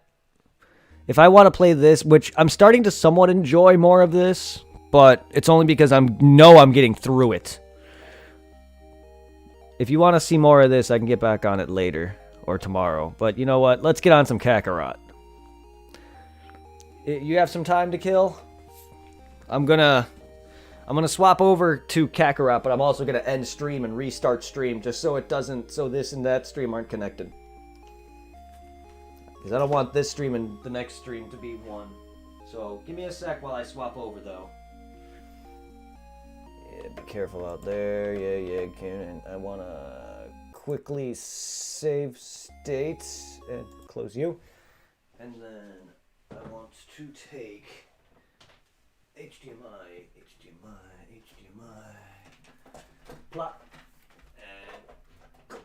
[SPEAKER 1] If I want to play this, which I'm starting to somewhat enjoy more of this, but it's only because I'm getting through it. If you want to see more of this, I can get back on it later or tomorrow. But you know what? Let's get on some Kakarot. You have some time to kill? I'm gonna swap over to Kakarot, but I'm also gonna end stream and restart stream just so this and that stream aren't connected. Because I don't want this stream and the next stream to be one. So give me a sec while I swap over, though. Yeah, be careful out there. Yeah, I want to quickly save state and close you. And then I want to take HDMI, plop, and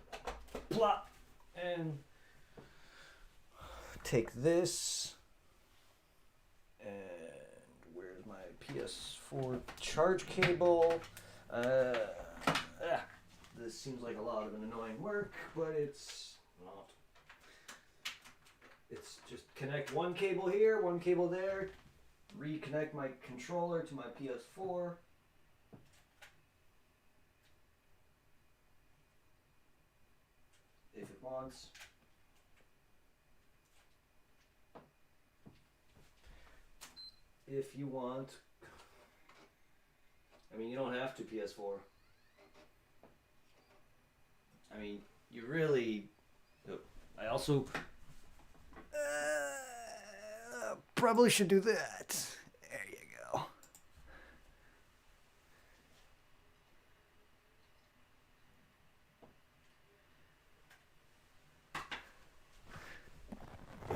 [SPEAKER 1] plop, and take this. And where's my PS4 charge cable? This seems like a lot of an annoying work, but it's not. It's just connect one cable here, one cable there, reconnect my controller to my PS4. If it wants. If you want. I mean, you don't have to PS4. I mean, you really... I also... probably should do that. There you go.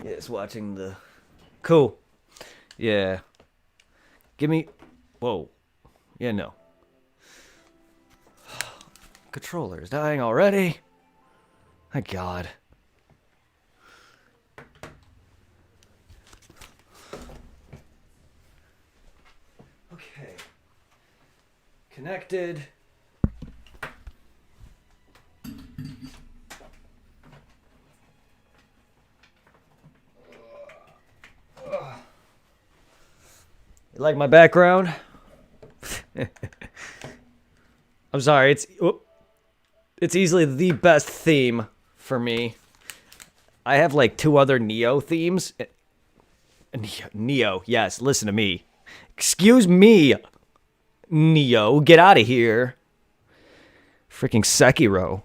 [SPEAKER 1] Yes, watching the... Cool. Yeah. Give me... Whoa. Yeah, no. Controller is dying already. My God. Okay. Connected. You like my background? I'm sorry, it's easily the best theme for me. I have like 2 other Neo themes. Neo, yes, listen to me. Excuse me, Neo, get out of here. Freaking Sekiro.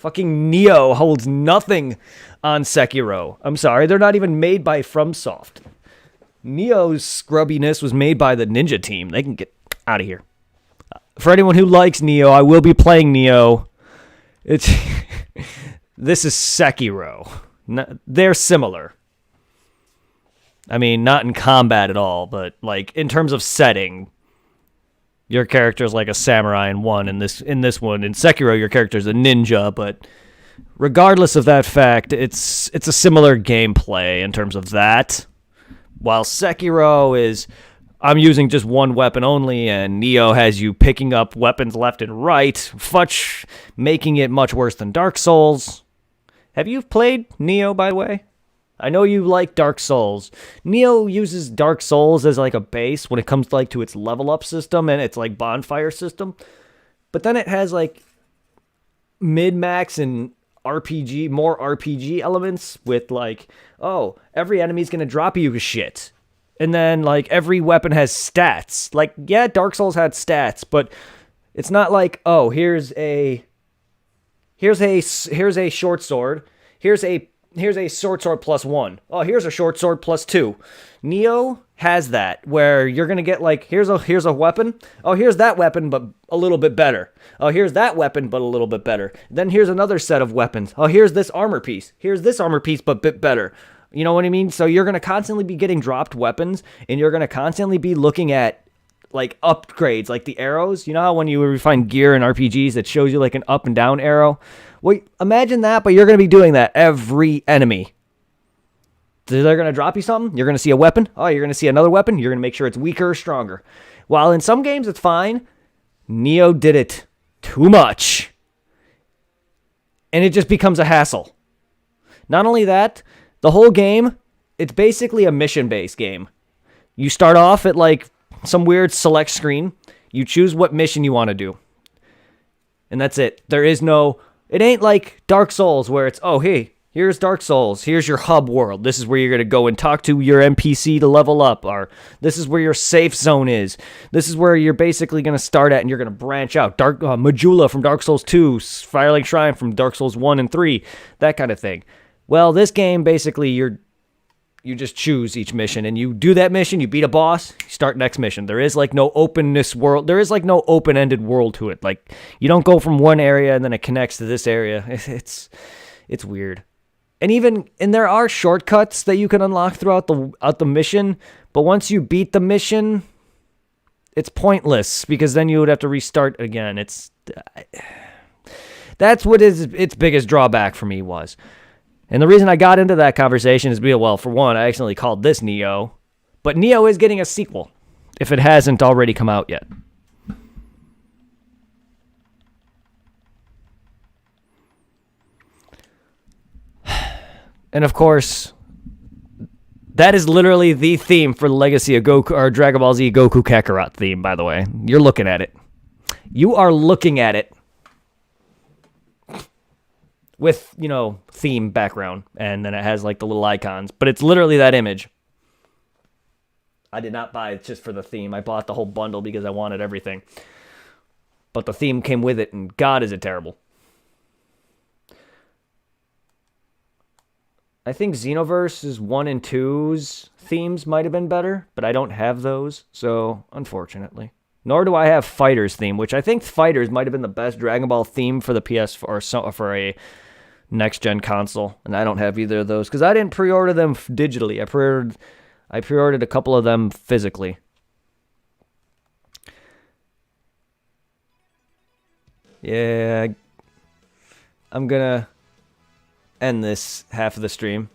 [SPEAKER 1] Fucking Neo holds nothing on Sekiro. I'm sorry, they're not even made by FromSoft. Neo's scrubbiness was made by the Ninja team. They can get out of here. For anyone who likes Neo, I will be playing Neo. It's this is Sekiro. They're similar. I mean, not in combat at all, but like in terms of setting, your character's like a samurai in one. In this one, in Sekiro, your character's a ninja. But regardless of that fact, it's a similar gameplay in terms of that. While Sekiro is, I'm using just one weapon only, and Neo has you picking up weapons left and right, making it much worse than Dark Souls. Have you played Neo, by the way? I know you like Dark Souls. Neo uses Dark Souls as like a base when it comes to, like, to its level up system and its like bonfire system. But then it has like mid-max and more RPG elements with like, oh, every enemy's gonna drop you shit. And then like every weapon has stats. Like, yeah, Dark Souls had stats, but it's not like, oh, here's a short sword. Here's a short sword +1. Oh, here's a short sword +2. Neo has that, where you're gonna get like, here's a weapon. Oh, here's that weapon, but a little bit better. Oh, here's that weapon, but a little bit better. Then here's another set of weapons. Oh, here's this armor piece. Here's this armor piece, but a bit better. You know what I mean? So you're gonna constantly be getting dropped weapons, and you're gonna constantly be looking at like upgrades, like the arrows. You know how when you find gear in RPGs, it shows you like an up and down arrow? Well, imagine that, but you're going to be doing that every enemy. They're going to drop you something. You're going to see a weapon. Oh, you're going to see another weapon. You're going to make sure it's weaker or stronger. While in some games it's fine, Neo did it too much. And it just becomes a hassle. Not only that, the whole game, it's basically a mission-based game. You start off at like some weird select screen. You choose what mission you want to do. And that's it. There is no... It ain't like Dark Souls where it's, oh, hey, here's Dark Souls. Here's your hub world. This is where you're going to go and talk to your NPC to level up. Or this is where your safe zone is. This is where you're basically going to start at and you're going to branch out. Majula from Dark Souls 2, Firelink Shrine from Dark Souls 1 and 3, that kind of thing. Well, this game, basically, you just choose each mission, and you do that mission, you beat a boss, you start next mission. There is like no openness world. There is like no open-ended world to it. Like, you don't go from one area and then it connects to this area. It's weird. And there are shortcuts that you can unlock throughout the mission, but once you beat the mission, it's pointless because then you would have to restart again. That's what its biggest drawback for me was. And the reason I got into that conversation is because, well, for one, I accidentally called this Neo. But Neo is getting a sequel, if it hasn't already come out yet. And of course, that is literally the theme for the Legacy of Goku, or Dragon Ball Z Goku Kakarot theme, by the way. You're looking at it. You are looking at it. With, theme background, and then it has like the little icons, but it's literally that image. I did not buy it just for the theme. I bought the whole bundle because I wanted everything. But the theme came with it, and God, is it terrible. I think Xenoverse's 1 and 2's themes might have been better, but I don't have those, so unfortunately. Nor do I have Fighter's theme, which I think Fighters might have been the best Dragon Ball theme for the PS4 or for a next-gen console, and I don't have either of those because I didn't pre-order them digitally. I pre-ordered a couple of them physically. Yeah, I'm gonna end this half of the stream.